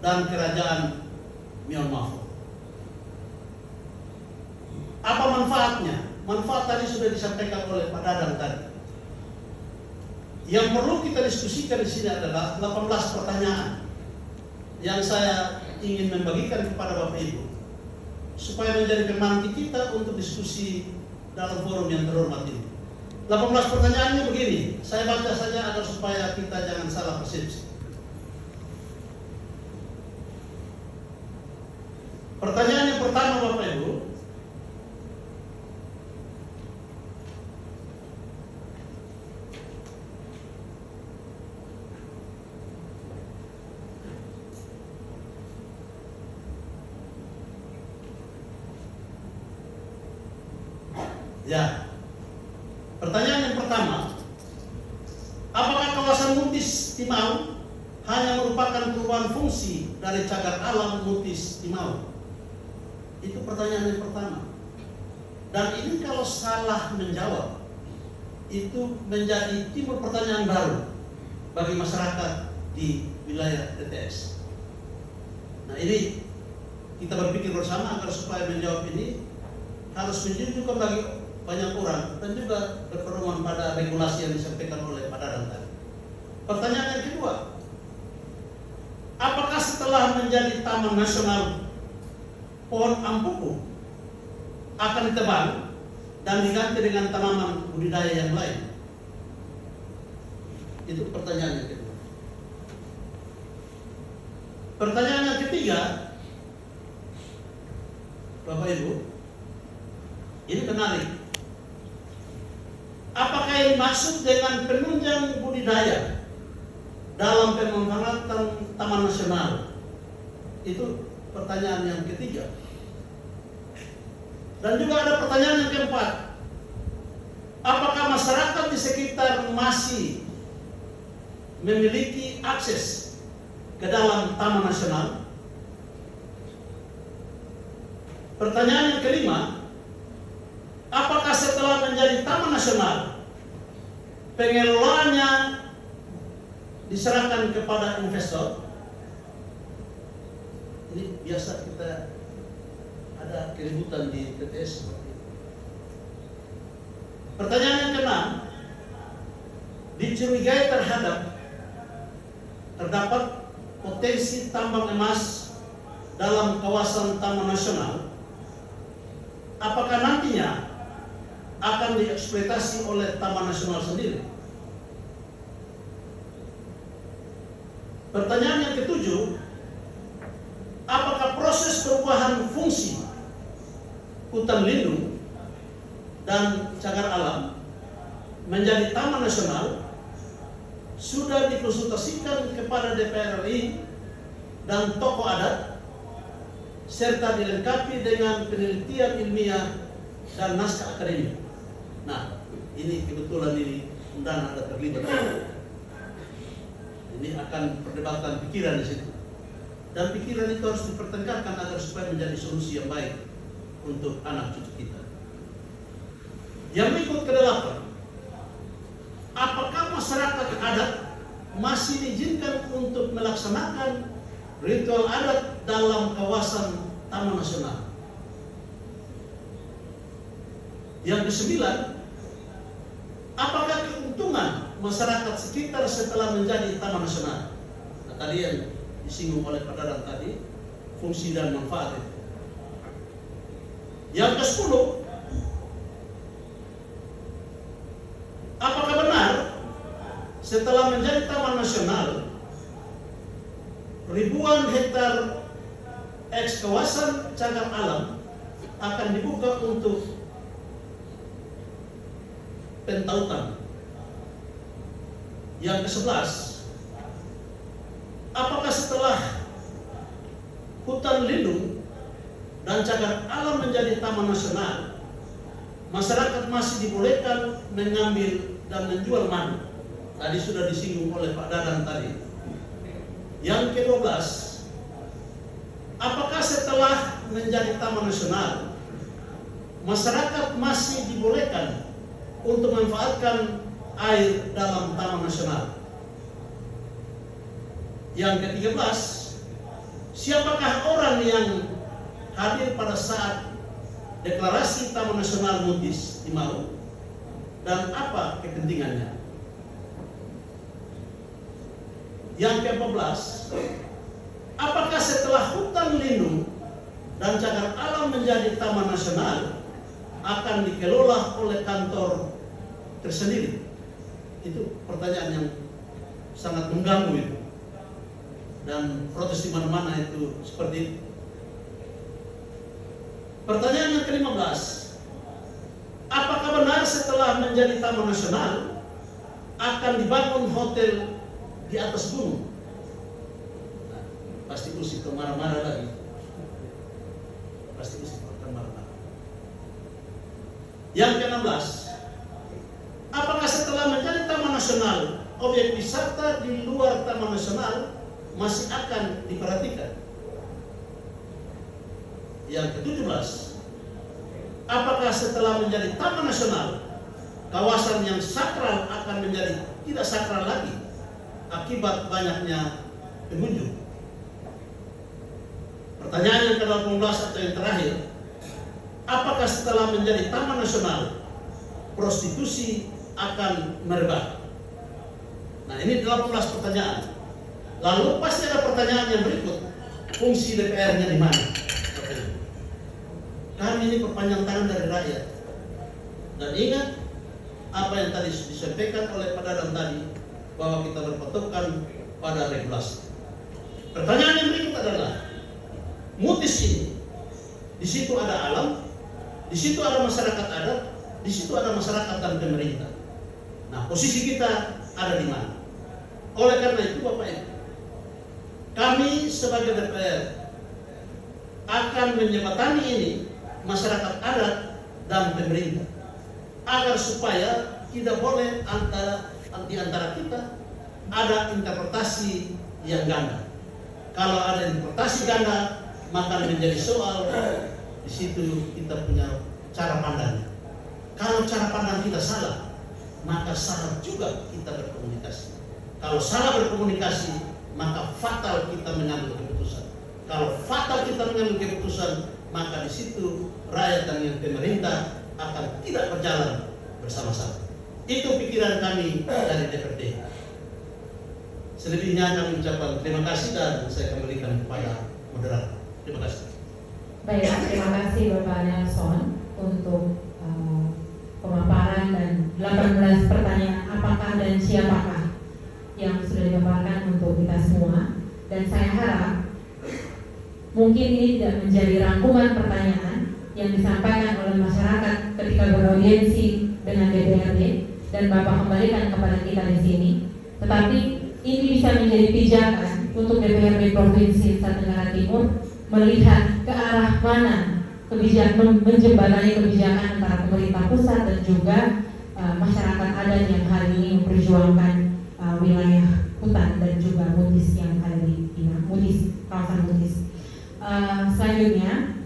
dan Kerajaan Myanmar. Apa manfaatnya? Manfaat tadi sudah disampaikan oleh Pak Dadang tadi. Yang perlu kita diskusikan di sini adalah 18 pertanyaan yang saya ingin membagikan kepada Bapak Ibu supaya menjadi pemantik kita untuk diskusi dalam forum yang terhormat ini. 18 pertanyaannya begini, saya baca saja agar supaya kita jangan salah persepsi. Pertanyaan yang pertama Bapak Ibu, Ya. Pertanyaan yang pertama, apakah kawasan Mutis Timau hanya merupakan perubahan fungsi dari cagar alam Mutis Timau? Itu pertanyaan yang pertama. Dan ini kalau salah menjawab, itu menjadi timbul pertanyaan baru bagi masyarakat di wilayah TTS. Nah, ini kita berpikir bersama agar supaya menjawab ini harus menunjukkan bagi banyak orang dan juga berpedoman pada regulasi yang disampaikan oleh Pak Dadan tadi. Pertanyaan yang kedua, apakah setelah menjadi Taman Nasional pohon ampuku akan ditebang dan diganti dengan tanaman budidaya yang lain? Itu pertanyaan yang kedua. Pertanyaan yang ketiga, Bapak Ibu, ini menarik. Apakah yang dimaksud dengan penunjang budidaya dalam pemanfaatan Taman Nasional? Itu pertanyaan yang ketiga. Dan juga ada pertanyaan yang keempat. Apakah masyarakat di sekitar masih memiliki akses ke dalam Taman Nasional? Pertanyaan yang kelima, apakah setelah menjadi Taman Nasional pengelolaannya diserahkan kepada investor? Ini biasa kita ada keributan di TTS seperti itu. Pertanyaan yang keenam, dicurigai terdapat potensi tambang emas dalam kawasan Taman Nasional. Apakah nantinya akan dieksploitasi oleh Taman Nasional sendiri? Pertanyaan yang ketujuh, apakah proses perubahan fungsi hutan lindung dan cagar alam menjadi Taman Nasional sudah dikonsultasikan kepada DPR RI dan tokoh adat serta dilengkapi dengan penelitian ilmiah dan naskah akademik? Nah, ini kebetulan ini Undana ada terlibat. Ini akan perdebatan pikiran di situ. Dan pikiran itu harus dipertengkarkan agar supaya menjadi solusi yang baik untuk anak cucu kita. Yang berikut ke-8, apakah masyarakat adat masih diizinkan untuk melaksanakan ritual adat dalam kawasan Taman Nasional? Yang ke-9, apakah keuntungan masyarakat sekitar setelah menjadi Taman Nasional? Nah, tadi yang disinggung oleh Pak Dadan tadi, fungsi dan manfaat itu. Yang ke-10, apakah benar setelah menjadi Taman Nasional ribuan hektar eks kawasan cagar alam akan dibuka untuk pentautan? Yang ke-11, apakah setelah hutan lindung dan cagar alam menjadi Taman Nasional, masyarakat masih dibolehkan mengambil dan menjual madu? Tadi sudah disinggung oleh Pak Dadan tadi. Yang ke-12, apakah setelah menjadi Taman Nasional, masyarakat masih dibolehkan untuk memanfaatkan air dalam Taman Nasional? Yang ke-13, siapakah orang yang hadir pada saat deklarasi Taman Nasional Mutis Timau dan apa kepentingannya? Yang ke-14, apakah setelah hutan lindung dan cagar alam menjadi Taman Nasional akan dikelola oleh kantor tersendiri? Itu pertanyaan yang sangat mengganggu itu, dan protes di mana-mana itu seperti itu. Pertanyaan yang ke-15, apakah benar setelah menjadi Taman Nasional akan dibangun hotel di atas gunung? Nah, pasti usik ke marah-marah lagi. Pasti usik ke marah-marah. Yang ke-16, apakah setelah menjadi taman nasional, objek wisata di luar taman nasional masih akan diperhatikan? Yang ke-17, apakah setelah menjadi taman nasional, kawasan yang sakral akan menjadi tidak sakral lagi akibat banyaknya pengunjung? Pertanyaan yang ke-18 atau yang terakhir, apakah setelah menjadi taman nasional, prostitusi akan merebak? Nah, ini 18 pertanyaan. Lalu pasti ada pertanyaan yang berikut, fungsi DPR-nya di mana? Kami ini perpanjang tangan dari rakyat. Dan ingat apa yang tadi disampaikan oleh Pak Dadang tadi, bahwa kita berpatokan pada regulasi. Pertanyaan yang berikut adalah, Mutis ini, di situ ada alam, di situ ada masyarakat adat, di situ ada masyarakat dan pemerintah. Nah, posisi kita ada di mana? Oleh karena itu, Bapak Ibu, kami sebagai DPR akan menjembatani ini masyarakat adat dan pemerintah, agar supaya tidak boleh di antara kita ada interpretasi yang ganda. Kalau ada interpretasi ganda, maka menjadi soal di situ kita punya cara pandangnya. Kalau cara pandang kita salah, maka salah juga kita berkomunikasi. Kalau salah berkomunikasi, maka fatal kita mengambil keputusan. Kalau fatal kita mengambil keputusan, maka di situ rakyat dan pemerintah akan tidak berjalan bersama-sama. Itu pikiran kami dari DPRD. Selebihnya kami ucapkan terima kasih dan saya kembalikan kepada moderator. Terima kasih. Baik, terima kasih Bapak Nelson untuk pemaparan dan 18 pertanyaan apakah dan siapakah yang sudah dipaparkan untuk kita semua. Dan saya harap mungkin ini tidak menjadi rangkuman pertanyaan yang disampaikan oleh masyarakat ketika beraudiensi dengan DPRD dan Bapak kembalikan kepada kita di sini, tetapi ini bisa menjadi pijakan untuk DPRD Provinsi Nusa Tenggara Timur melihat ke arah mana kebijakan menjembatani kebijakan antara pemerintah pusat dan juga masyarakat adat yang hari ini memperjuangkan wilayah hutan dan juga Mutis yang ada di Mutis, kawasan Mutis. Selanjutnya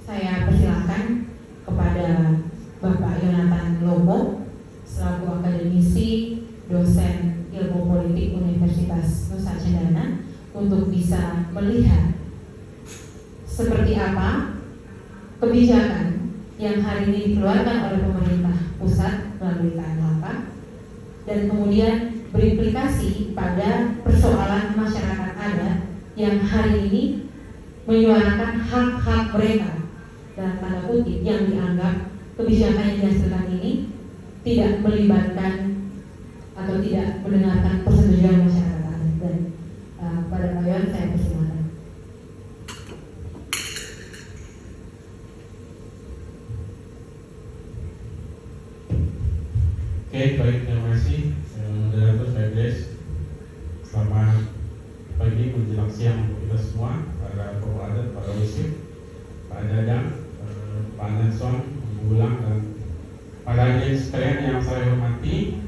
saya persilahkan kepada Bapak Yonatan Lobo selaku akademisi dosen ilmu politik Universitas Nusa Cendana untuk bisa melihat seperti apa kebijakan yang hari ini dikeluarkan oleh pemerintah pusat melalui KM8 dan kemudian berimplikasi pada persoalan masyarakat adat yang hari ini menyuarakan hak-hak mereka dalam tanda kutip yang dianggap kebijakan yang dihasilkan ini tidak melibatkan atau tidak mendengarkan persetujuan masyarakat adat. Dan pada Pak Yon saya persilakan. Oke, baik, terima kasih moderator Febres. Selamat pagi menjelang siang untuk kita semua, para tokoh adat, para wisip, Pak Dadang, Pak Nelson, Bu Ulang, dan para hadirin sekalian yang saya hormati.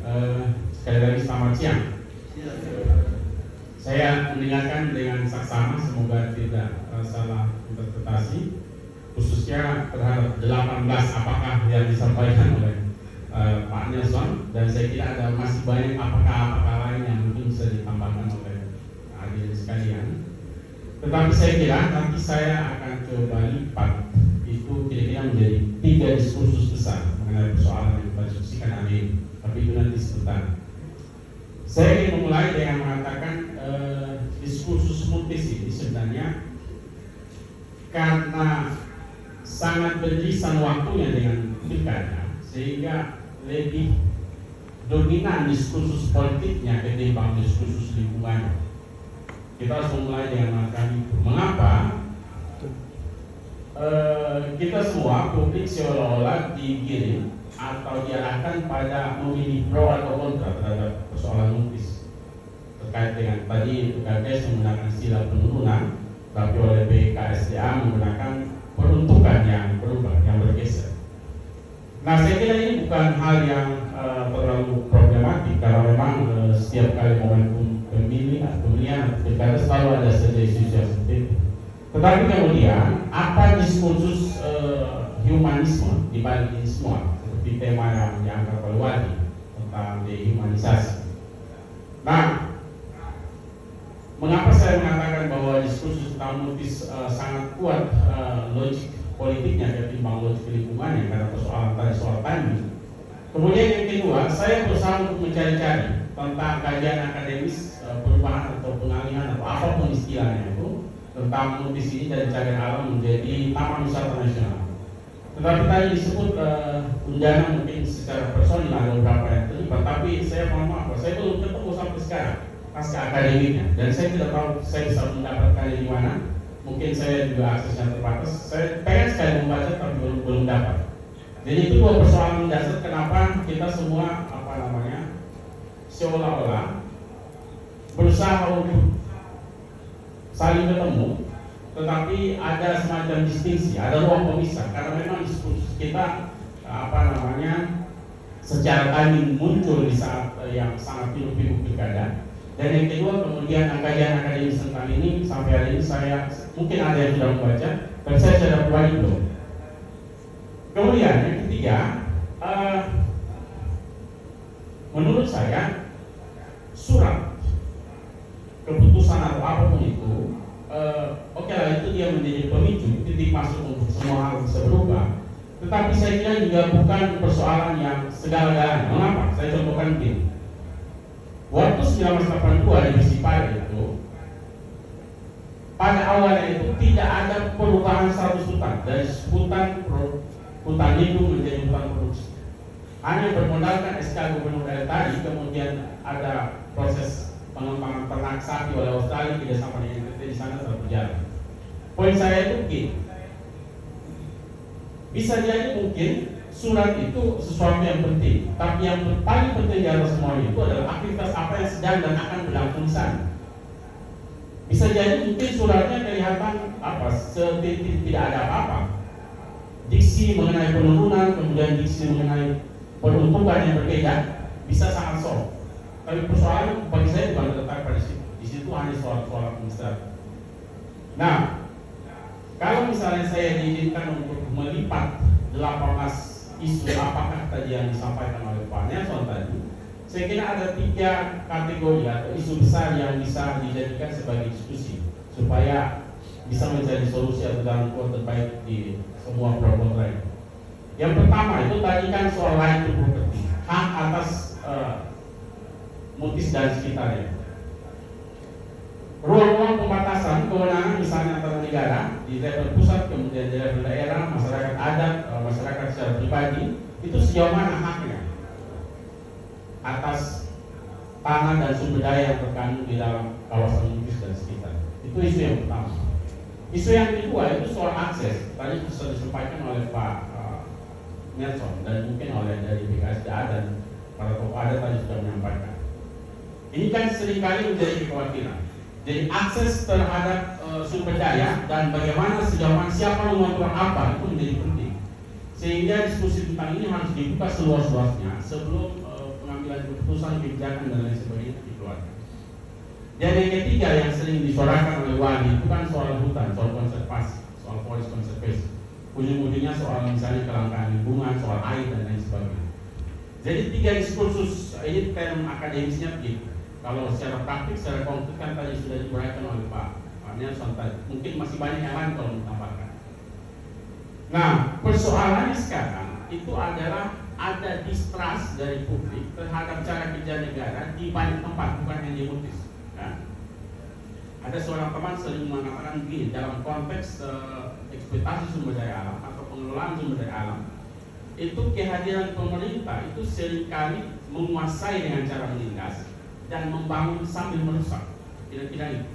Sekali lagi selamat siang. Saya mendengarkan dengan saksama, semoga tidak salah interpretasi, khususnya terhadap 18 apakah yang disampaikan oleh Pak Nelson, dan saya kira ada masih banyak apakah lain yang mungkin bisa ditambahkan oleh hadirin sekalian. Tetapi saya kira nanti saya akan coba lipat itu kira-kira menjadi 3 diskursus besar mengenai persoalan yang kita diskusikan hari ini. Tapi itu nanti sebentar. Saya ingin memulai dengan mengatakan diskursus Mutis ini sebenarnya karena sangat beririsan waktunya dengan pilkada, sehingga lebih dominan diskursus politiknya ketimbang diskursus lingkungan. Kita harus memulai dengan mengatakan itu. Mengapa? Kita semua publik seolah-olah digiring atau diarahkan pada memilih pro atau kontra terhadap persoalan Mutis terkait dengan tadi PKS menggunakan sila penurunan, tapi oleh BKSDA menggunakan peruntukan yang berubah, yang bergeser. Nah, saya kira ini bukan hal yang terlalu problematik karena memang setiap kali momentum pemilihan atau pilkada selalu ada saja isu yang seperti itu. Tetapi kemudian apa diskursus humanisme di balik ini semua, seperti tema yang diangkat oleh Wadi tentang dehumanisasi. Nah, mengapa saya mengatakan bahwa diskursus tentang mutis sangat kuat logik politiknya ketimbang logik lingkungannya karena persoalan tadi soal timing. Kemudian yang kedua, saya berusaha untuk mencari-cari tentang kajian akademis perubahan atau pengalihan atau apapun istilahnya itu tentang mutis ini dari cagar alam menjadi taman wisata nasional. Tetapi tadi disebut undangan mungkin secara personil ada beberapa yang terlibat, tapi saya mohon maaf, saya belum ketemu sampai sekarang pasca akademiknya dan saya tidak tahu saya bisa mendapatkannya di mana. Mungkin saya juga aksesnya terbatas. Saya pengen sekali membaca tapi belum dapat. Jadi itu dua persoalan mendasar kenapa kita semua seolah-olah berusaha untuk saling ketemu, tetapi ada semacam distingsi, ada ruang pemisah karena memang diskursus kita secara timing muncul di saat yang sangat hiruk-pikuk pilkada. Dan yang kedua kemudian kajian akademis tentang ini sampai hari ini saya mungkin ada yang sudah membaca, tapi saya sudah pribadi belum. Kemudian yang ketiga, menurut saya surat keputusan atau apapun itu, oke lah itu dia menjadi pemicu titik masuk untuk semua hal bisa berubah. Tetapi saya kira juga bukan persoalan yang segala-galanya. Mengapa? Saya contohkan begini. Waktu 1982 di Persipara itu, pada awalnya itu tidak ada perubahan status hutan dari hutan lindung menjadi hutan produksi. Hanya bermodalkan SK Gubernur tadi, kemudian ada proses pengembangan ternak sapi oleh Australia tidak sama dengan NTT di sana tetap berjalan. Poin saya itu begini, bisa jadi mungkin surat itu sesuatu yang penting, tapi yang paling penting di atas semuanya itu adalah aktivitas apa yang sedang dan akan berlangsung di sana. Bisa jadi mungkin suratnya kelihatan tidak ada apa-apa. Diksi mengenai penurunan, kemudian diksi mengenai peruntukan yang berbeda bisa sangat soft. Tapi persoalan bagi saya bukan terletak pada situ. Di situ hanya soal-soal administratif. Nah, kalau misalnya saya diizinkan untuk melipat 18 isu apakah tadi yang disampaikan oleh Pak Nelson tadi, saya kira ada 3 kategori atau isu besar yang bisa dijadikan sebagai diskusi supaya bisa mencari solusi atau jalan keluar terbaik di semua problem lain. Yang pertama itu tadi kan soal right to property, hak atas mutis dan sekitarnya. Ruang-ruang pembatasan kewenangan misalnya antara negara di level pusat kemudian di level daerah, masyarakat adat, masyarakat secara pribadi itu sejauh mana haknya atas tanah dan sumber daya yang terkandung di dalam kawasan mutis dan sekitar. Itu isu yang pertama. Isu yang kedua itu soal akses. Tadi sudah disampaikan oleh Pak Nelson dan mungkin oleh dari BKSDA dan para tokoh adat tadi sudah menyampaikan. Ini kan seringkali menjadi kekhawatiran. Jadi akses terhadap sumber daya dan bagaimana sejauh mana siapa mengatur apa itu menjadi penting. Sehingga diskusi tentang ini harus dibuka seluas-luasnya sebelum pengambilan keputusan, kebijakan dan lain sebagainya dikeluarkan. Dan yang ketiga yang sering disuarakan oleh Wali itu kan soal hutan, soal konservasi, soal forest conservation. Ujung-ujungnya soal misalnya kelangkaan lingkungan, soal air dan lain sebagainya. Jadi 3 diskursus ini term akademisnya begitu. Kalau secara praktik, secara konkret kan tadi sudah diuraikan oleh Pak Nelson tadi. Mungkin masih banyak yang lain kalau ditambahkan. Nah, persoalannya sekarang itu adalah ada distrust dari publik terhadap cara kerja negara di banyak tempat, bukan hanya di mutis. Kan? Ada seorang teman sering mengatakan begini, dalam konteks eksploitasi sumber daya alam atau pengelolaan sumber daya alam, itu kehadiran pemerintah itu seringkali menguasai dengan cara menindas dan membangun sambil merusak. Kira-kira itu.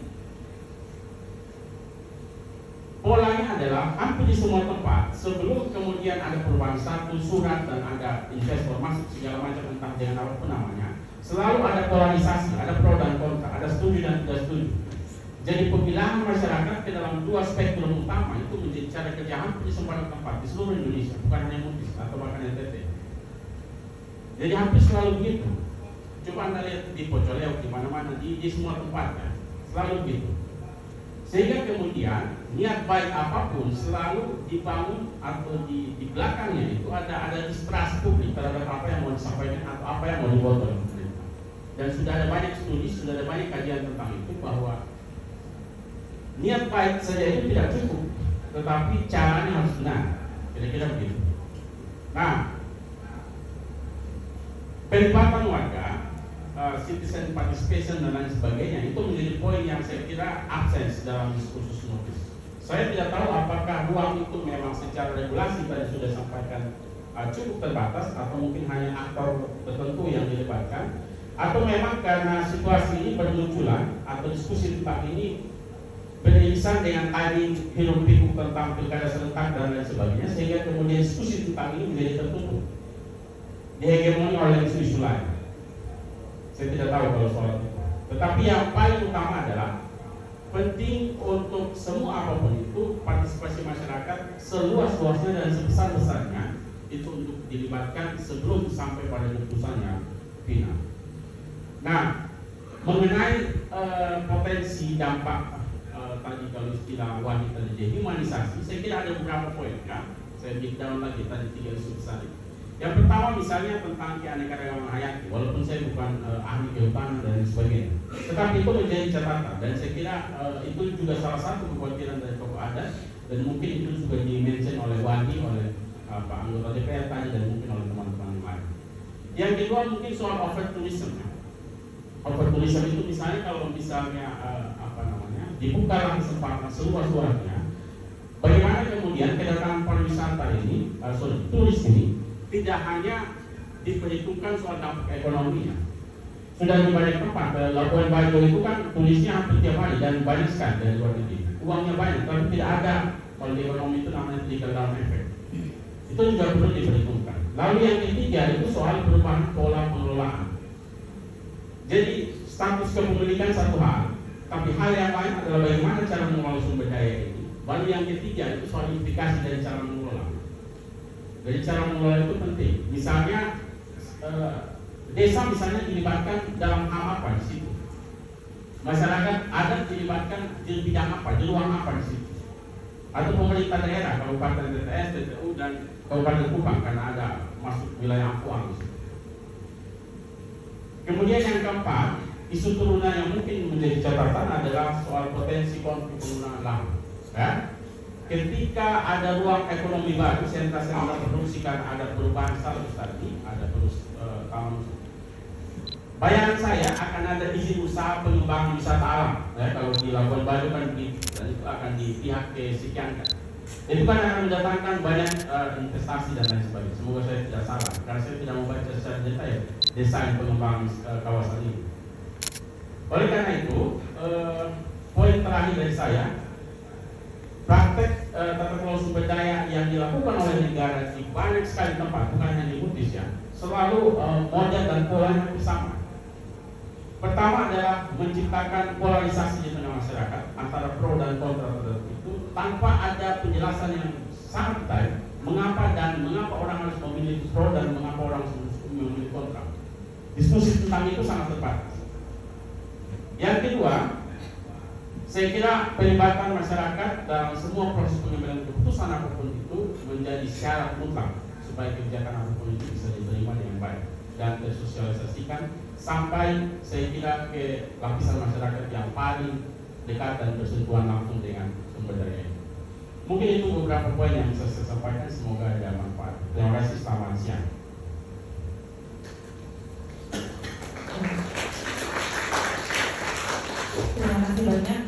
Polanya adalah hampir di semua tempat sebelum kemudian ada perubahan status surat dan ada investor masuk segala macam entah dengan apapun namanya, selalu ada polarisasi, ada pro dan kontra, ada setuju dan tidak setuju. Jadi pemilahan masyarakat ke dalam dua spektrum utama itu menjadi cara kerja hampir di sembarang tempat di seluruh Indonesia, bukan hanya Mutis atau bahkan NTT. Jadi hampir selalu begitu. Coba Anda lihat di Pocoleo, di mana-mana, di semua tempat ya, selalu begitu. Sehingga kemudian niat baik apapun selalu dibangun atau di belakangnya itu ada distrust publik terhadap apa yang mau disampaikan atau apa yang mau dibuat oleh pemerintah. Dan sudah ada banyak studi, sudah ada banyak kajian tentang itu bahwa niat baik saja itu tidak cukup, tetapi caranya harus benar. Kira-kira begitu. Nah, pelibatan warga, citizen participation dan lain sebagainya itu menjadi poin yang saya kira absen dalam diskursus Mutis. Saya tidak tahu apakah ruang itu memang secara regulasi tadi sudah sampaikan cukup terbatas atau mungkin hanya aktor tertentu yang dilibatkan, atau memang karena situasi ini bermunculan atau diskusi tentang ini beririsan dengan timing hiruk pikuk tentang pilkada serentak dan lain sebagainya, sehingga kemudian diskusi tentang ini menjadi tertutup, dihegemoni oleh isu-isu lain. Saya tidak tahu kalau soal itu. Tetapi yang paling utama adalah penting untuk semua apapun itu partisipasi masyarakat seluas-luasnya dan sebesar-besarnya itu untuk dilibatkan sebelum sampai pada keputusan yang final. Nah, mengenai potensi dampak tadi kalau istilah wanita dehumanisasi, saya kira ada beberapa poin kan. Saya breakdown lagi tadi 3 isu besar. Yang pertama misalnya tentang keanekaragaman hayati, walaupun saya bukan ahli kehutanan dan sebagainya, tetapi itu menjadi catatan dan saya kira itu juga salah satu kekhawatiran dari tokoh adat dan mungkin itu juga di-mention oleh Wandi, oleh Pak anggota DPR tadi dan mungkin oleh teman-teman yang lain. Yang kedua mungkin soal over-tourism. Over-tourism itu misalnya kalau misalnya dibuka kesempatan seluas-luasnya, bagaimana kemudian kedatangan pariwisata ini, turis ini tidak hanya diperhitungkan soal dampak ekonominya. Sudah di banyak tempat, Labuan Bajo itu kan turisnya hampir tiap hari dan banyak sekali dari luar negeri. Uangnya banyak, tapi tidak ada kalau di ekonomi itu namanya trickle down effect. Itu juga perlu diperhitungkan. Lalu yang ketiga itu soal perubahan pola pengelolaan. Jadi status kepemilikan satu hal, tapi hal yang lain adalah bagaimana cara mengelola sumber daya ini. Lalu yang ketiga itu soal implikasi dari cara mengelola. Dari cara mengelola itu penting. Misalnya desa misalnya dilibatkan dalam hal apa di situ. Masyarakat adat dilibatkan di bidang apa, di ruang apa di situ. Atau pemerintah daerah, Kabupaten TTS, TTU dan Kabupaten Kupang karena ada masuk wilayah Ampuang di situ. Kemudian yang keempat, isu turunan yang mungkin menjadi catatan adalah soal potensi konflik penggunaan lahan. Ya? Ketika ada ruang ekonomi baru, sentra-sentra produksi karena ada perubahan status tadi, ada terus bayangan saya akan ada izin usaha pengembangan wisata alam. Ya, kalau di Labuan Bajo kan dan itu akan di pihak ke sekian kan. Itu kan akan mendatangkan banyak investasi dan lain sebagainya. Semoga saya tidak salah, karena saya tidak membaca secara detail desain pengembangan kawasan ini. Oleh karena itu, poin terakhir dari saya, praktek tata kelola sumber daya yang dilakukan oleh negara di banyak sekali tempat, bukan hanya di Mutis ya, selalu model dan polanya bersama. Pertama adalah menciptakan polarisasi di tengah masyarakat antara pro dan kontra terhadap itu tanpa ada penjelasan yang sangat detail mengapa orang harus memilih pro dan mengapa orang harus memilih kontra. Diskusi tentang itu sangat terbatas. Yang kedua, saya kira pelibatan masyarakat dalam semua proses pengambilan keputusan apapun itu menjadi syarat mutlak supaya kebijakan apapun itu bisa diterima dengan baik dan tersosialisasikan sampai saya kira ke lapisan masyarakat yang paling dekat dan bersentuhan langsung dengan sumber daya ini. Mungkin itu beberapa poin yang bisa saya sampaikan, semoga ada manfaat. Terima kasih, selamat siang. Terima kasih banyak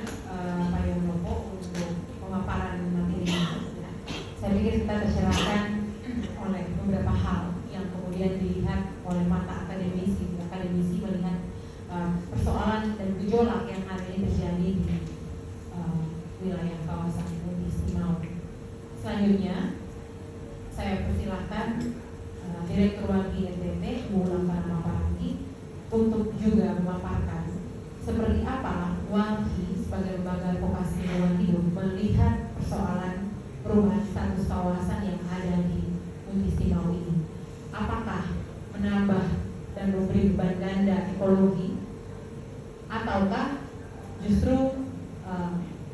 Pak Yonoko untuk pemaparan materi ini. Saya pikir kita tercerahkan oleh beberapa hal yang kemudian dilihat oleh mata akademisi melihat persoalan dan gejolak yang hari ini terjadi di wilayah kawasan Mutis Timau. Selanjutnya saya persilahkan Direktur Walhi NTT Bu Lampana Maparagi untuk juga memaparkan seperti apa Walhi sebagai lembaga Lembaga Advokasi Lawan Hidup melihat persoalan perubahan status kawasan yang ada di Muntis Timau ini? Apakah menambah dan memberi beban ganda ekologi, ataukah justru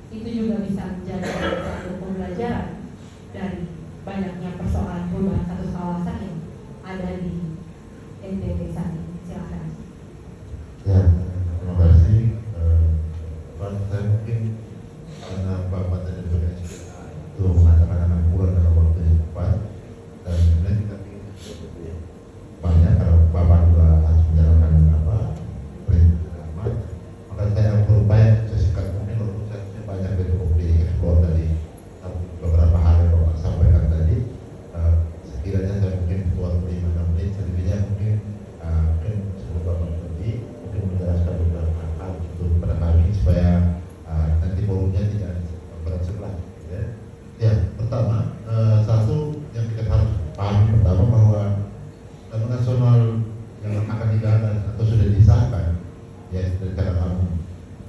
itu juga bisa menjadi satu pembelajaran dari banyaknya persoalan perubahan status kawasan yang ada di NTT saat ini? Silakan. Ya, terima kasih. Saya mungkin karena Bapak tadi itu mengatakan anak pulang dalam waktu yang cepat, dan sebenarnya kita ingin banyak kalau Bapak juga harus menjalankan perintah agama, maka saya berupaya sesingkat mungkin walaupun saya banyak dieksplor dari beberapa hal yang Bapak sampaikan tadi. Sekiranya saya mungkin buat 5 menit selebihnya mungkin sebelum Bapak pergi mungkin menjelaskan beberapa hal untuk pada kami supaya nanti forumnya tidak berat sebelah. Ya, pertama satu yang kita harus pahami pertama bahwa Taman Nasional yang akan digagas atau sudah disahkan yaitu rencana Taman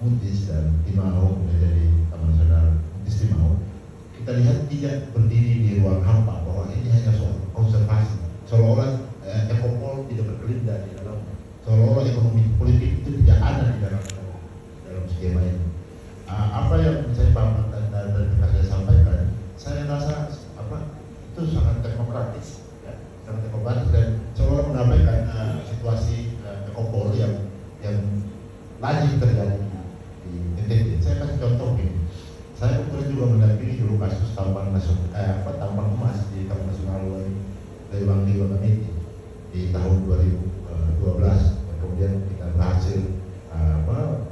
Muntis dan Timau menjadi Taman Nasional Muntis Timau, kita lihat tidak berdiri di ruang hampa, bahwa ini hanya soal konservasi, seolah-olah ekopol tidak berkelindah di dalam, seolah-olah ekonomi politik itu tidak ada di dalam skema ini. Apa yang saya paham dan saya sampaikan, saya rasa itu sangat teknokratis, ya, sangat teknokratis dan seolah menyampaikan situasi ekopol yang lazim terjadi di NTT. Saya kasih contoh ini. Saya kebetulan juga mendampingi dulu kasus tambang emas di Taman Nasional Lewang Liwanganiti di tahun 2012. Kemudian kita berhasil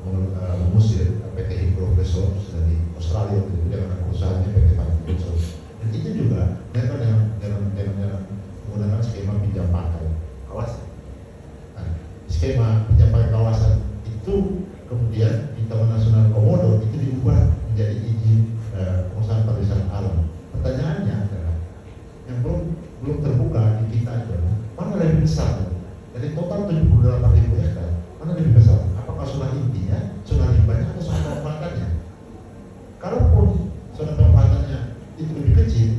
mengusir PT Hydro Resources dari Australia itu dengan perusahaannya PT Pantai Resources. Dan itu juga mereka dengan menggunakan skema pinjam pakai kawasan. Nah, skema pinjam pakai kawasan itu kemudian di Taman Nasional Komodo itu diubah menjadi izin pengusahaan pariwisata alam. Pertanyaannya adalah yang belum terbuka di kita adalah mana lebih besar dari total 78.000 hektar, mana lebih besar? Apakah zona intinya, zona limbahnya, atau zona pemanfaatannya? Kalaupun zona pemanfaatannya itu lebih kecil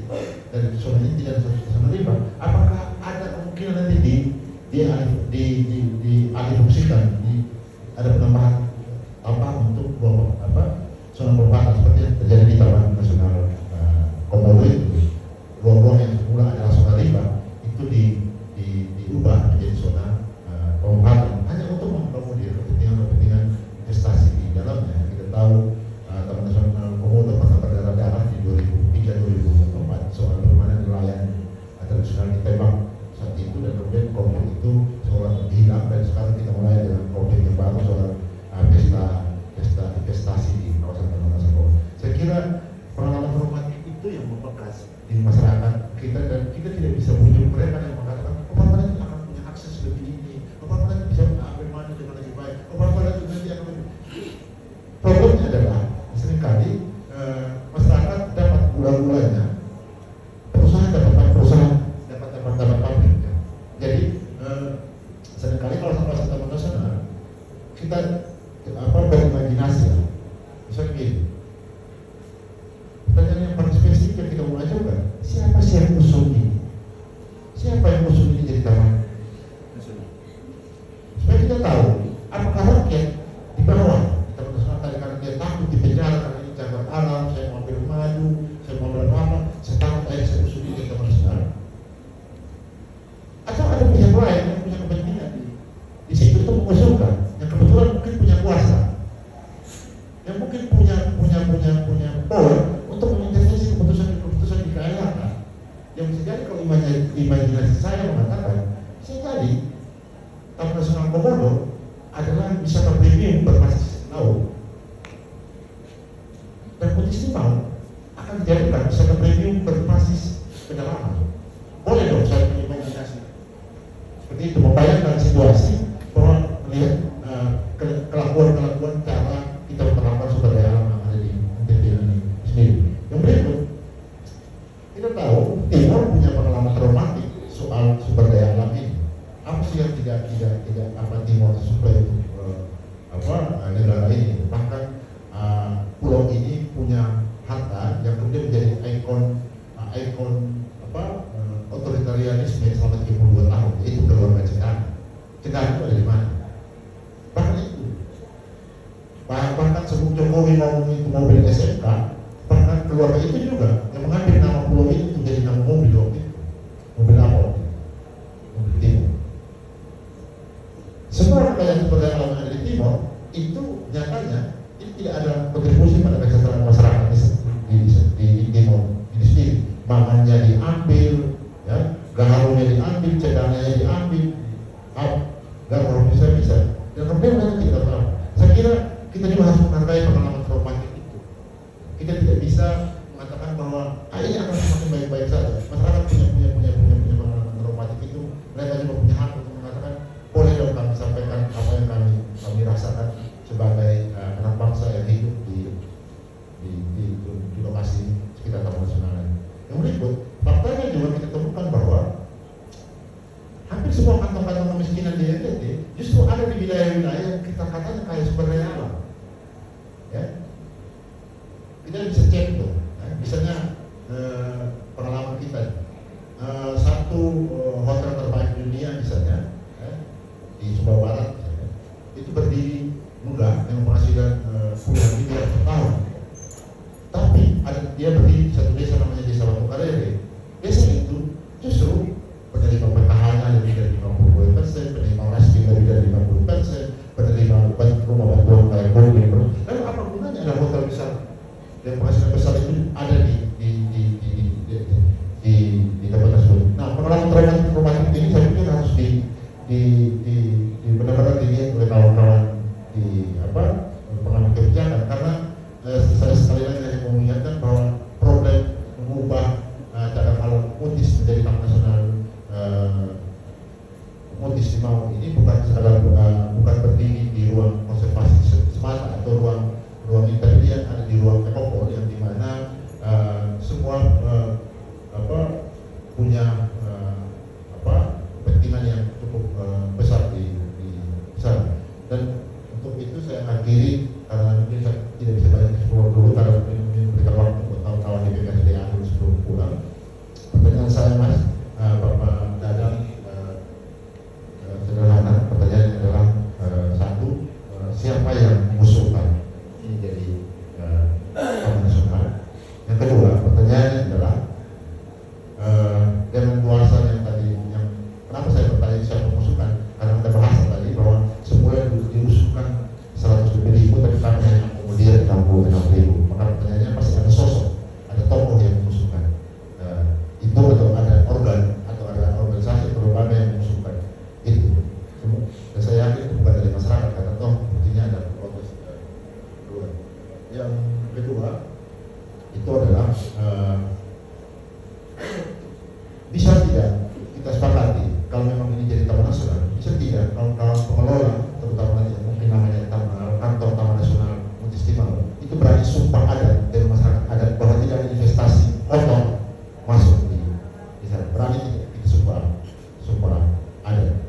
dari zona inti dan zona limbah, apakah ada kemungkinan nanti dialihfungsikan, ada penambahan untuk zona pemanfaatan seperti yang terjadi di Taman Nasional Komodo itu, ruang-ruang yang semula adalah zona limbah itu diubah menjadi zona pemanfaatan hanya untuk mengakomodir kepentingan investasi di dalamnya. Kita tahu Taman Nasional Komodo pernah berdarah-darah di 2003-2004 soal bagaimana nelayan tradisional ditembak saat itu, dan kemudian konflik itu seolah hilang, dan sekarang kita mulai dengan konflik yang baru soal pesta investasi di kawasan Taman Nasional Komodo. Saya kira pengalaman formatif itu yang membekas di masyarakat kita, dan kita tidak bisa bujuk mereka yang mengatakan Bapak nanti akan punya akses lebih ini, Bapak nanti bisa mengambil mana dengan lebih baik, Bapak nanti akan lebih. Problemnya adalah seringkali masyarakat dapat bulan-bulannya, perusahaan dapat pabrik. Jadi seringkali kalau kawasan Taman Nasional kita berimajinasi lah. Misalnya begini, pertanyaan yang paling spesifik yang kita mau ajukan, siapa sih yang usung ini? Siapa yang usung ini jadi taman nasional? Supaya kita tahu apakah rakyat di bawah di Taman Nasional tadi karena dia takut di penjara karena ini cagar alam, saya mau ambil madu, saya mau ambil apa, saya takut saya usung ini di Taman Nasional. Atau ada pihak lain yang punya kepentingan di situ itu mengusulkan, yang kebetulan mungkin punya kuasa, yang mungkin punya power untuk mengintervensi keputusan di KLHK. Yang bisa jadi kalau imajinasi saya mengatakan, bisa jadi Taman Nasional Komodo adalah wisata premium berbasis laut, dan Muntis Timau akan dijadikan wisata premium berbasis pedalaman. Boleh dong saya imajinasi seperti itu, membayangkan situasi bahwa melihat kelakuan cara kita menerapkan sumber daya alam yang ada di NTT ini sendiri. Yang berikut, kita tahu Timur punya pengalaman traumatik soal sumber daya alam ini. Apa sih yang tidak Timur suplai negara ini? Bahkan pulau ini punya harta yang kemudian menjadi ikon otoritarianisme selama 32 tahun, yaitu keluarga Cengkareng. Cengkareng itu ada di mana? Bahkan itu, bahkan sebelum Jokowi ngomong itu mobil SMK, bahkan keluarga itu juga yang mengambil nama pulau itu menjadi nama mobil waktu itu. Mobil apa waktu itu? Mobil Timur. Semua kekayaan sumber daya alam yang ada di Timor itu nyatanya itu tidak ada kontribusi pada kesejahteraan masyarakat di Timor ini sendiri. Mangannya diambil, ya, gaharunya diambil, cadangannya diambil, nggak mau bisa. Dan kemudian kita tidak tahu. Saya kira kita juga harus menghargai pengalaman traumatik itu. Kita tidak bisa mengatakan bahwa ini akan semakin baik-baik saja. Masyarakat punya pengalaman traumatik itu, mereka juga punya hak untuk mengatakan boleh dong kami sampaikan apa yang kami rasakan sebagai anak bangsa yang hidup di lokasi sekitar Taman Nasional. Yang berikut, faktanya juga kita temukan bahwa hampir semua kantong-kantong kemiskinan di NTT justru ada di wilayah-wilayah yang kita katanya kaya sumber daya alam. Ya, kita bisa cek tuh, ya. Misalnya pengalaman kita, satu hotel terbaik di dunia misalnya, ya, di Sumbawa Barat, misalnya, itu berdiri megah dengan penghasilan puluhan miliar per tahun. Tapi dia berdiri di satu desa namanya Desa Batu Karere. Desa itu justru penerima PKH-nya lebih dari 50%, penerima raskin lebih dari 50%, penerima rumah bantuan kayak Golden. Lalu apa gunanya ada hotel besar dan penghasilan besar itu ada di tempat tersebut. Nah, pengalaman traumatik ini saya pikir harus benar-benar dilihat oleh kawan-kawan di pengambil kebijakan, karena saya sekali lagi hanya mau mengingatkan bahwa problem mengubah cagar alam Mutis menjadi Taman Nasional Mutis Timau ini bukan berdiri di ruang konservasi semata atau ruang intermediate, ada di ruang ekopol yang dimana semua punya kepentingan yang cukup besar di sana. Dan untuk itu saya akhiri karena mungkin saya tidak bisa banyak explore dulu karena memberikan waktu buat kawan-kawan di BKSD yang sebelum pulang. Pertanyaan saya Mas Bapak Dadang sederhana. Pertanyaannya adalah satu, siapa yang mengusulkan ini jadi Taman Nasional? Yang kedua, pertanyaannya adalah dengan luasan yang tadi, kenapa saya bertanya siapa mengusulkan? Karena kita bahas tadi bahwa semula diusulkan 100.000, tapi kami hanya akomodir 66.000. Maka pertanyaannya pasti ada sosok, ada tokoh yang mengusulkan itu, atau ada organ atau ada organisasi atau lembaga yang mengusulkan itu. Dan saya yakin itu bukan dari masyarakat, karena toh buktinya ada protes kedua. Yang kedua itu adalah bisa tidak kita sepakati kalau memang ini jadi Taman Nasional, bisa tidak kawan-kawan pengelola, terutama nanti mungkin namanya kantor Taman Nasional Mutis Timau, itu berani sumpah adat dari masyarakat adat bahwa tidak ada investasi kotor masuk di sana. Berani kita sumpah adat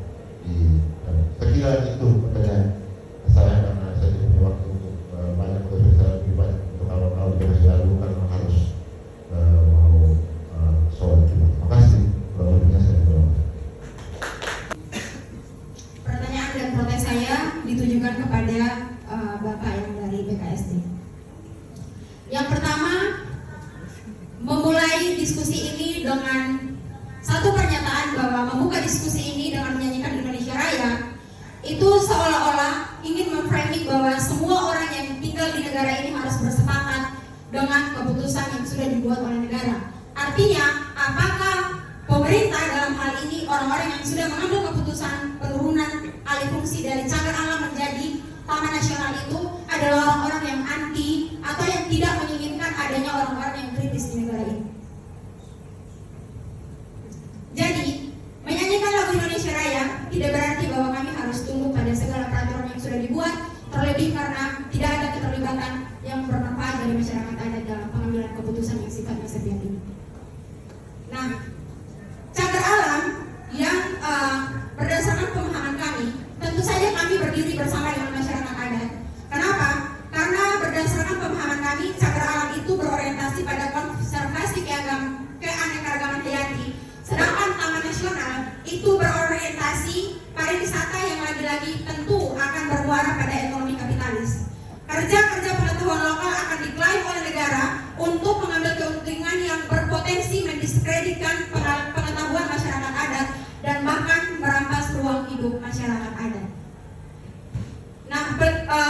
di sana. Saya kira itu pertanyaan saya, karena saya tidak punya waktu untuk banyak berbicara lebih banyak untuk kawan-kawan di Indonesia lalu karena harus mau soal juga. Terima kasih. Pertanyaan dan protes saya ditujukan kepada Bapak yang dari BKSD. Yang pertama, memulai diskusi ini dengan satu pernyataan bahwa membuka diskusi ini dengan menyanyikan Indonesia Raya itu seolah-olah ingin memframing bahwa semua orang yang tinggal di negara ini harus bersepakat dengan keputusan yang sudah dibuat oleh negara. Artinya, apakah pemerintah dalam hal ini orang-orang yang sudah mengambil keputusan penurunan alih fungsi dari cagar alam menjadi Taman Nasional itu adalah orang-orang yang anti atau yang tidak menginginkan adanya orang-orang yang kritis di negara ini. Jadi, menyanyikan lagu Indonesia Raya tidak berarti bahwa kami harus tunduk pada segala peraturan yang sudah dibuat, terlebih karena tidak ada keterlibatan yang bermanfaat dari masyarakat adat dalam pengambilan keputusan yang sifatnya sepihak ini. Nah, cagar alam yang berdasarkan pemahaman kami, tentu saja kami berdiri bersama dengan masyarakat adat. Kenapa? Karena berdasarkan pemahaman kami, cagar nasional itu berorientasi pariwisata yang lagi-lagi tentu akan bermuara pada ekonomi kapitalis. Kerja-kerja pengetahuan lokal akan diklaim oleh negara untuk mengambil keuntungan yang berpotensi mendiskreditkan pengetahuan masyarakat adat dan bahkan merampas ruang hidup masyarakat adat. Nah,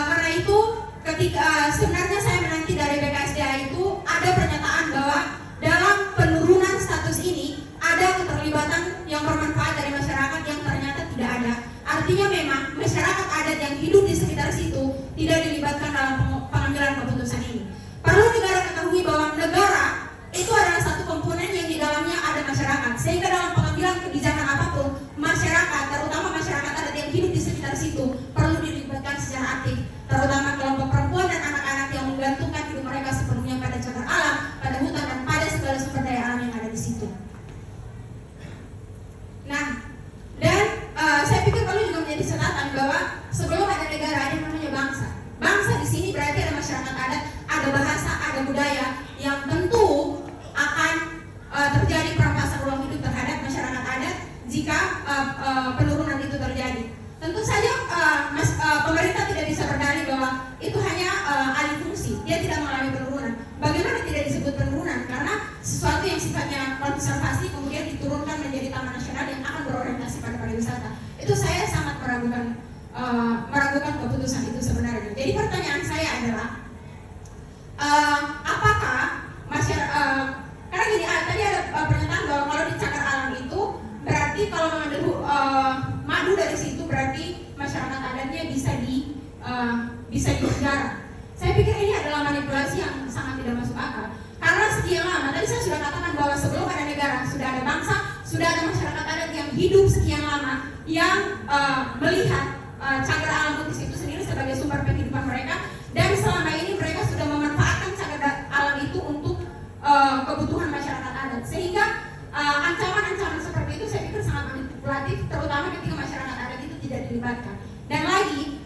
karena itu ketika sebenarnya saya menanti dari BKSDA itu ada pernyataan bahwa dalam penurunan status ini ada keterlibatan yang bermanfaat dari masyarakat yang ternyata tidak ada. Artinya memang masyarakat adat yang hidup di sekitar situ tidak dilibatkan dalam pengambilan keputusan ini. Perlu negara ketahui bahwa negara itu adalah satu komponen yang di dalamnya ada masyarakat, sehingga dalam pengambilan kebijakan apapun masyarakat, terutama masyarakat adat yang hidup di sekitar situ perlu dilibatkan secara aktif, terutama kelompok perempuan dan anak-anak yang menggantungkan hidup mereka sepenuhnya pada cagar alam, pada hutan dan pada segala sumber daya alam yang ada di situ. Nah, dan saya pikir perlu juga menjadi catatan bahwa sebelum ada negara ada yang namanya bangsa. Bangsa di sini berarti ada masyarakat adat, ada bahasa, ada budaya yang tentu akan terjadi perampasan ruang hidup terhadap masyarakat adat jika penurunan itu terjadi. Tentu saja pemerintah tidak bisa berdalih bahwa itu hanya alih fungsi, dia tidak mengalami penurunan. Bagaimana tidak disebut penurunan? Karena sesuatu yang sifatnya konservasi kemudian diturunkan menjadi taman nasional yang akan berorientasi pada pariwisata. Itu saya sangat meragukan keputusan itu sebenarnya. Jadi pertanyaan saya adalah apakah masyarakat karena gini, tadi ada pernyataan bahwa kalau di cagar alam itu berarti kalau mengambil madu dari situ berarti masyarakat adatnya bisa dipenjara. Saya pikir ini adalah manipulasi yang sangat tidak masuk akal. Karena sekian lama, tadi saya sudah katakan bahwa sebelum ada negara, sudah ada bangsa, sudah ada masyarakat adat yang hidup sekian lama, yang melihat cagar alam Mutis itu sendiri sebagai sumber penghidupan mereka, dan selama ini mereka sudah memanfaatkan cagar alam itu untuk kebutuhan masyarakat adat. Sehingga ancaman-ancaman seperti itu saya pikir sangat manipulatif, terutama ketika masyarakat adat itu tidak dilibatkan. Dan lagi,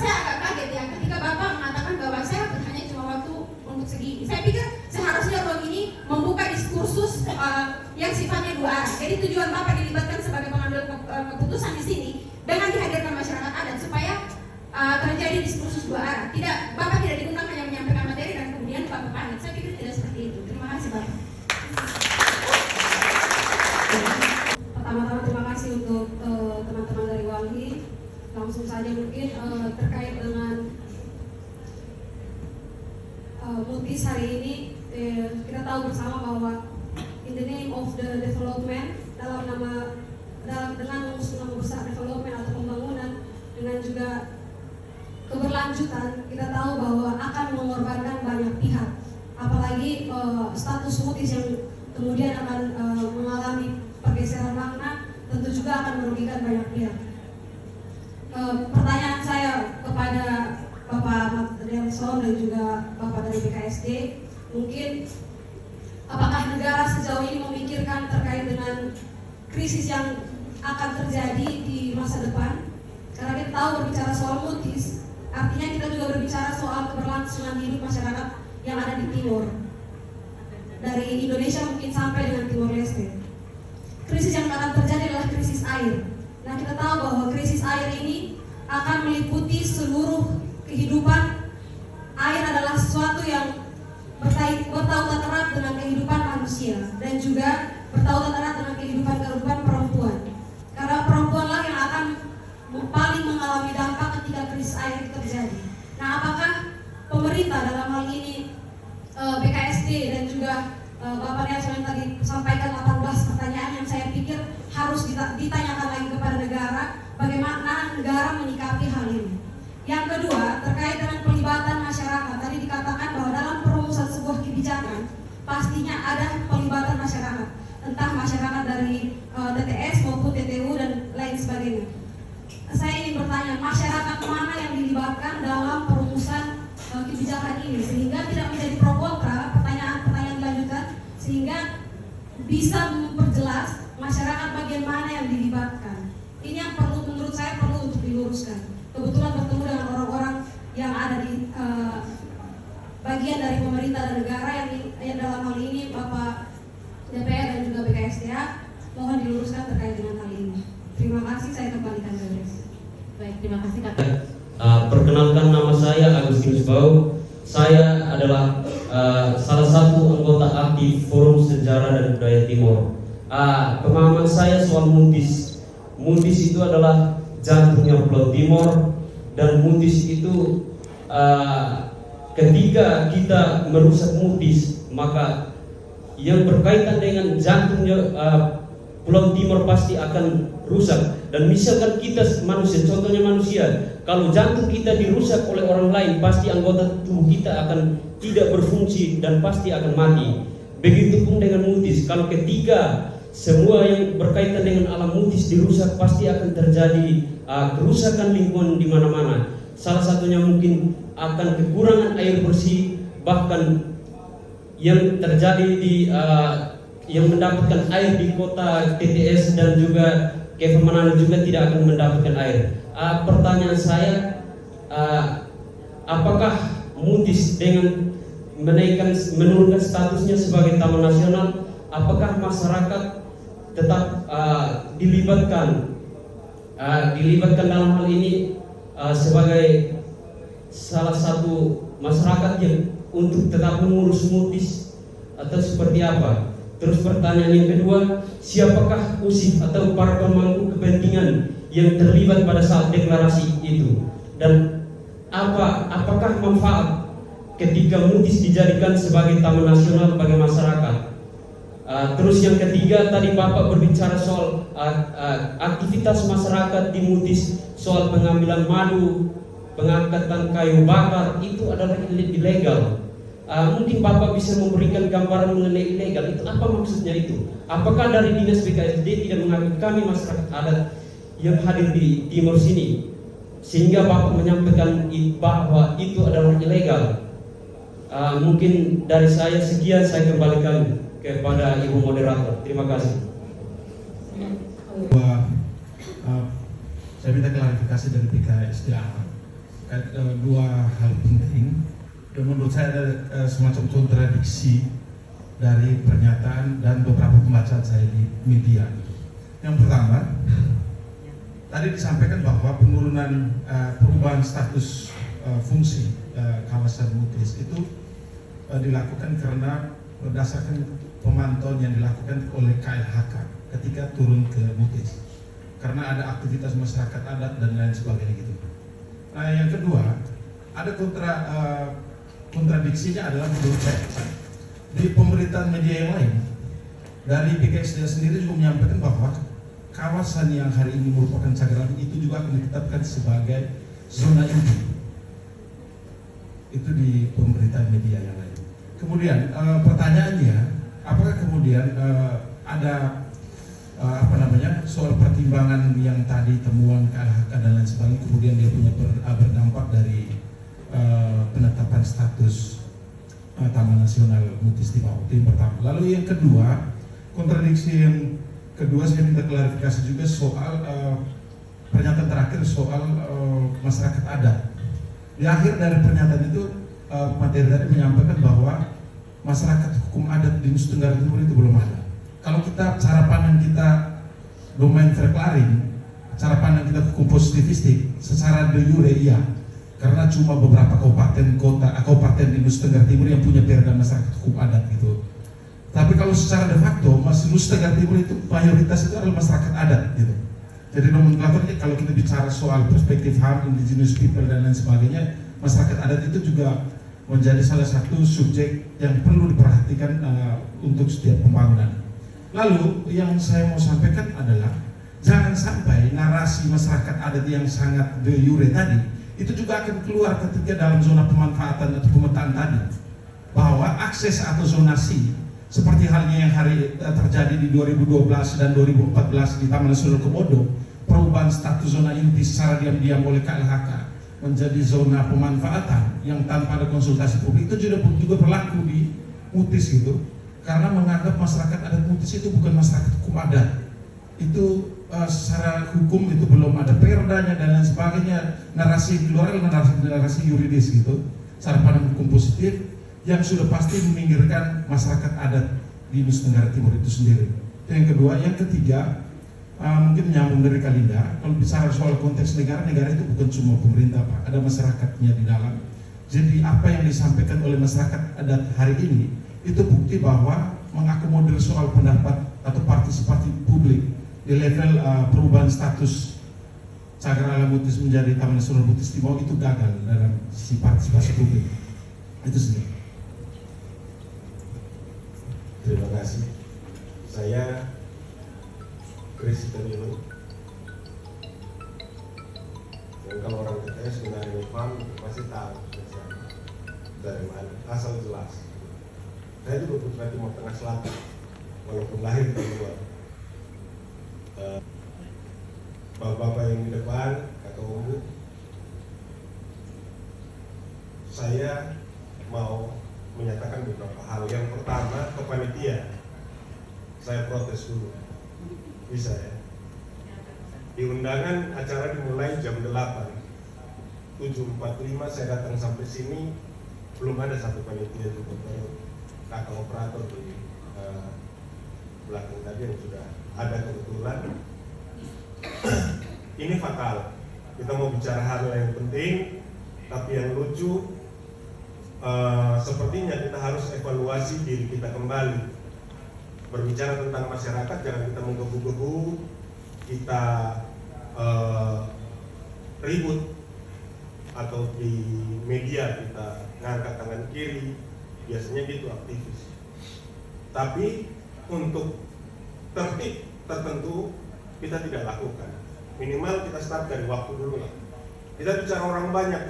saya agak kaget ya ketika Bapak mengatakan bahwa saya hanya cuma waktu untuk segini. Saya pikir seharusnya ruang ini membuka diskursus yang sifatnya dua arah. Jadi tujuan Bapak dilibatkan sebagai pengambil keputusan di sini dengan dihadirkan masyarakat adat supaya terjadi diskursus dua arah. Bapak tidak diundang hanya menyampaikan materi dan kemudian Bapak pamit. Saya pikir tidak seperti itu. Terima kasih Bapak. Pertama-tama terima kasih untuk teman-teman dari Walhi. Langsung saja mungkin terkait dengan Mutis hari ini, kita tahu bersama bahwa in the name of the development, dengan mengusung nama besar development atau pembangunan dengan juga keberlanjutan, kita tahu bahwa akan mengorbankan banyak pihak, apalagi status Mutis yang kemudian akan mengalami pergeseran makna, tentu juga akan merugikan banyak pihak. Pertanyaan saya kepada Bapak Delson dan juga Bapak dari BKSD, mungkin apakah negara sejauh ini memikirkan terkait dengan krisis yang akan terjadi di masa depan? Karena kita tahu berbicara soal Mutis, artinya kita juga berbicara soal keberlangsungan hidup masyarakat yang ada di timur, dari Indonesia mungkin sampai dengan Timor Leste. Krisis yang akan terjadi adalah krisis air. Nah, kita tahu bahwa krisis air ini akan meliputi seluruh kehidupan. Air adalah sesuatu yang bertautan erat dengan kehidupan manusia dan juga bertautan erat dengan kehidupan perempuan. Karena perempuanlah yang akan paling mengalami dampak ketika krisis air itu terjadi. Nah, apakah pemerintah dalam hal ini BKSD dan juga Bapak Nelson yang tadi sampaikan 18 pertanyaan yang saya pikir harus ditanyakan lagi kepada negara, bagaimana negara menyikapi hal ini. Yang kedua, terkait dengan pelibatan masyarakat, tadi dikatakan bahwa dalam perumusan sebuah kebijakan pastinya ada pelibatan masyarakat, entah masyarakat dari TTS maupun TTU dan lain sebagainya. Saya ingin bertanya, masyarakat mana yang dilibatkan dalam perumusan kebijakan ini sehingga tidak menjadi pro kontra, pertanyaan dilanjutkan, sehingga bisa memperjelas masyarakat bagian mana yang dilibatkan. Ini yang perlu, menurut saya perlu untuk diluruskan. Kebetulan bertemu dengan orang-orang yang ada di bagian dari pemerintah dan negara yang dalam hal ini Bapak DPR dan juga BKSDA. mohon diluruskan terkait dengan hal ini. Terima kasih, saya kembalikan ke Grace. Baik, terima kasih Kak. Perkenalkan, nama saya Agustinus Bau. Saya adalah salah satu anggota aktif Forum Sejarah dan Budaya Timor. Pemahaman saya soal Mutis. Mutis itu adalah jantungnya Pulau Timor, dan Mutis itu ketika kita merusak Mutis, maka yang berkaitan dengan jantungnya Pulau Timor pasti akan rusak. Dan misalkan kita manusia, contohnya manusia, kalau jantung kita dirusak oleh orang lain, pasti anggota tubuh kita akan tidak berfungsi dan pasti akan mati. Begitupun dengan Mutis, kalau ketika semua yang berkaitan dengan alam Mutis dirusak, pasti akan terjadi kerusakan lingkungan di mana-mana. Salah satunya mungkin akan kekurangan air bersih, bahkan yang terjadi di yang mendapatkan air di kota TTS dan juga Keva Manado juga tidak akan mendapatkan air. Pertanyaan saya, apakah Mutis dengan menurunkan statusnya sebagai taman nasional, apakah masyarakat tetap dilibatkan dalam hal ini sebagai salah satu masyarakat yang untuk tetap mengurus Mutis atau seperti apa? Terus pertanyaan yang kedua, siapakah usif atau para pemangku kepentingan yang terlibat pada saat deklarasi itu? Dan apakah manfaat ketika Mutis dijadikan sebagai taman nasional bagi masyarakat? Terus yang ketiga, tadi Bapak berbicara soal aktivitas masyarakat di Mutis, soal pengambilan madu, pengangkatan kayu bakar, itu adalah ilegal. Mungkin Bapak bisa memberikan gambaran mengenai ilegal itu, apa maksudnya itu? Apakah dari Dinas BKSD tidak mengakui kami masyarakat adat yang hadir di Timor sini, sehingga Bapak menyampaikan bahwa itu adalah ilegal? Mungkin dari saya sekian, saya kembalikan kepada Ibu Moderator. Terima kasih. Saya minta klarifikasi dari BKSD. Dua hal penting. Dan menurut saya ada semacam kontradiksi dari pernyataan dan beberapa pembacaan saya di media. Yang pertama, tadi disampaikan bahwa penurunan perubahan status fungsi kawasan Mutis itu dilakukan karena berdasarkan pemantauan yang dilakukan oleh KLHK ketika turun ke Mutis, karena ada aktivitas masyarakat adat dan lain sebagainya gitu. Nah, yang kedua, ada kontradiksinya adalah menurut saya di pemberitaan media yang lain. Dari BKSD sendiri juga menyampaikan bahwa kawasan yang hari ini merupakan cagar alam itu juga akan ditetapkan sebagai zona inti. Itu di pemberitaan media yang lain. Kemudian pertanyaannya, apakah kemudian ada soal pertimbangan yang tadi temuan KLHK dan lain sebagainya, kemudian dia punya berdampak dari penetapan status Taman Nasional Mutis Timor. Itu yang pertama. Lalu yang kedua, kontradiksi yang kedua, saya minta klarifikasi juga soal pernyataan terakhir soal masyarakat adat. Di akhir dari pernyataan itu, materi tadi menyampaikan bahwa masyarakat hukum adat di Nusa Tenggara Timur itu belum ada. Kalau kita cara pandang kita domain verklaring, cara pandang kita hukum positivistik, secara de jure iya. Karena cuma beberapa kabupaten di Nusa Tenggara Timur yang punya perda masyarakat hukum adat gitu. Tapi kalau secara de facto, Nusa Tenggara Timur itu mayoritas itu adalah masyarakat adat gitu. Jadi nomenklaturnya kalau kita bicara soal perspektif HAM, indigenous people dan lain sebagainya, masyarakat adat itu juga menjadi salah satu subjek yang perlu diperhatikan untuk setiap pembangunan. Lalu yang saya mau sampaikan adalah jangan sampai narasi masyarakat adat yang sangat de jure tadi itu juga akan keluar ketika dalam zona pemanfaatan atau pemetaan tadi, bahwa akses atau zonasi seperti halnya yang hari terjadi di 2012 dan 2014 di Taman Nasional Komodo, perubahan status zona inti secara diam-diam oleh KLHK menjadi zona pemanfaatan yang tanpa ada konsultasi publik, itu juga berlaku di Mutis gitu, karena menganggap masyarakat adat Mutis itu bukan masyarakat hukum adat. Itu secara hukum itu belum ada perdanya dan lain sebagainya. Narasi keluar adalah narasi yuridis gitu, secara pandang hukum positif yang sudah pasti meminggirkan masyarakat adat di Nusa Tenggara Timur itu sendiri. Yang kedua, yang ketiga, mungkin menyambung dari Kalinda. Kalau bicara soal konteks negara itu bukan cuma pemerintah, Pak. Ada masyarakatnya di dalam. Jadi apa yang disampaikan oleh masyarakat adat hari ini itu bukti bahwa mengakomodir soal pendapat atau partisipasi publik di level perubahan status Cagar Alam Mutis menjadi Taman Nasional Mutis Timau itu gagal dalam sisi partisipasi publik. Itu sendiri. Terima kasih. Saya Chris Danilo. Dan kalau orang TTS sebenarnya paham pasti tahu dari mana, asal jelas. Saya juga putra Timur Tengah Selatan, walaupun lahir di luar. Bapak-bapak yang di depan, Kakak Umbu, saya mau menyatakan beberapa hal. Yang pertama, ke panitia, saya protes dulu. Bisa ya? Di undangan acara dimulai jam 8, 7.45 saya datang sampai sini, belum ada satu panitia juga. Kakak operator di belakang tadi yang sudah ada kebetulan. Ini fatal. Kita mau bicara hal yang penting, tapi yang lucu sepertinya kita harus evaluasi diri kita kembali. Berbicara tentang masyarakat, jangan kita menggebu-gebu, kita ribut, atau di media kita ngangkat tangan kiri, biasanya gitu aktivis. Tapi untuk tertib tertentu kita tidak lakukan. Minimal kita start dari waktu dulu lah. Kita bicara orang banyak,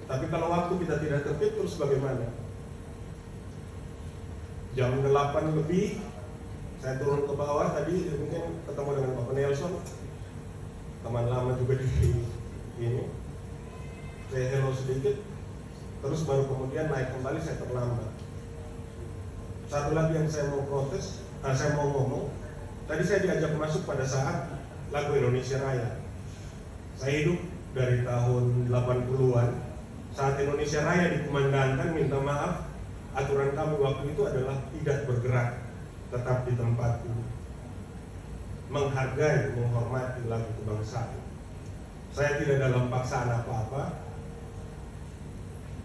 tapi kalau waktu kita tidak tertib terus bagaimana? Jam 8 lebih saya turun ke bawah tadi, mungkin ketemu dengan Bapak Nelson, teman lama juga di ini. Saya hello sedikit, terus baru kemudian naik kembali, saya terlambat. Satu lagi yang saya mau protes, saya mau ngomong. Tadi saya diajak masuk pada saat lagu Indonesia Raya. Saya hidup dari tahun 80-an. Saat Indonesia Raya dikumandangkan, minta maaf, aturan kami waktu itu adalah tidak bergerak, tetap di tempatku, menghargai, menghormati lagu kebangsaan. Saya tidak dalam paksaan apa-apa,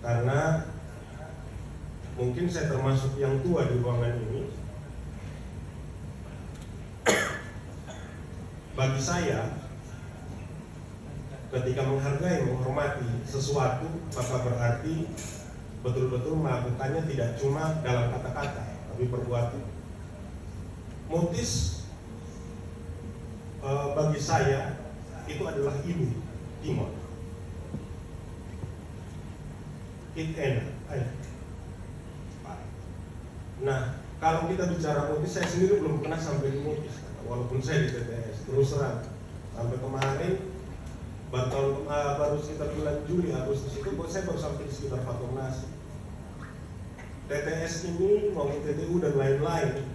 karena mungkin saya termasuk yang tua di ruangan ini. Bagi saya, ketika menghargai, menghormati sesuatu, maka berarti betul-betul melakukannya tidak cuma dalam kata-kata, tapi perbuatan. Mutis bagi saya itu adalah ibu Timor. Enak, ayah. Nah, kalau kita bicara Mutis, saya sendiri belum pernah sampai di Mutis, walaupun saya di TTS. Terus terang, sampai kemarin baru sekitar bulan Juli, Agustus itu saya baru sampai di sekitar Patung Nasi. TTS ini maupun TTU dan lain-lain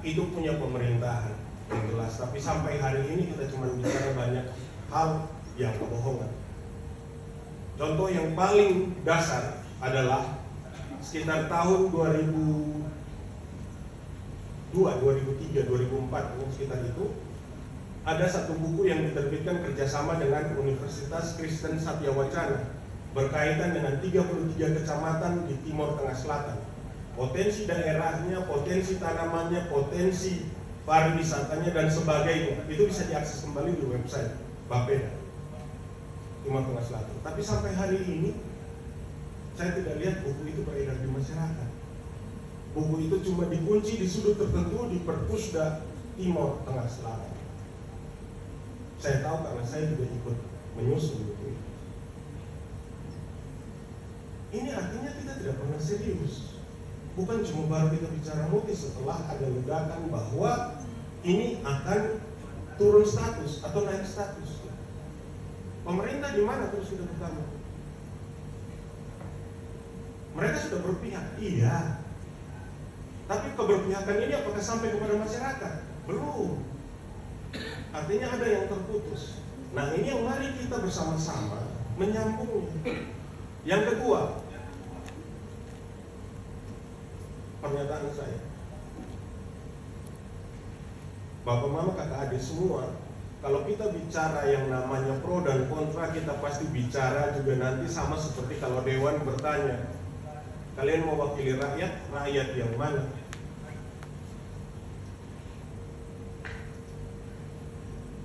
itu punya pemerintahan yang jelas, tapi sampai hari ini kita cuma bicara banyak hal yang kebohongan. Contoh yang paling dasar adalah sekitar tahun 2002, 2003, 2004, sekitar itu ada satu buku yang diterbitkan kerjasama dengan Universitas Kristen Satya Wacana berkaitan dengan 33 kecamatan di Timur Tengah Selatan. Potensi daerahnya, potensi tanamannya, potensi pariwisatanya dan sebagainya. Itu bisa diakses kembali di website Bapeda Timur Tengah Selatan. Tapi sampai hari ini saya tidak lihat buku itu beredar di masyarakat. Buku itu cuma dikunci di sudut tertentu di Perpusda Timur Tengah Selatan. Saya tahu karena saya juga ikut menyusun buku itu. Ini artinya kita tidak pernah serius. Bukan cuma baru kita bicara Mutis setelah ada ledakan bahwa ini akan turun status atau naik status. Pemerintah di mana terus sudah pertama? Mereka sudah berpihak, iya. Tapi keberpihakan ini apakah sampai kepada masyarakat? Belum. Artinya ada yang terputus. Nah, ini yang mari kita bersama-sama menyambungnya. Yang kedua, pernyataan saya, Bapak Mama, kakak adik semua, kalau kita bicara yang namanya pro dan kontra, kita pasti bicara juga nanti sama seperti kalau Dewan bertanya, kalian mau wakili rakyat, rakyat yang mana?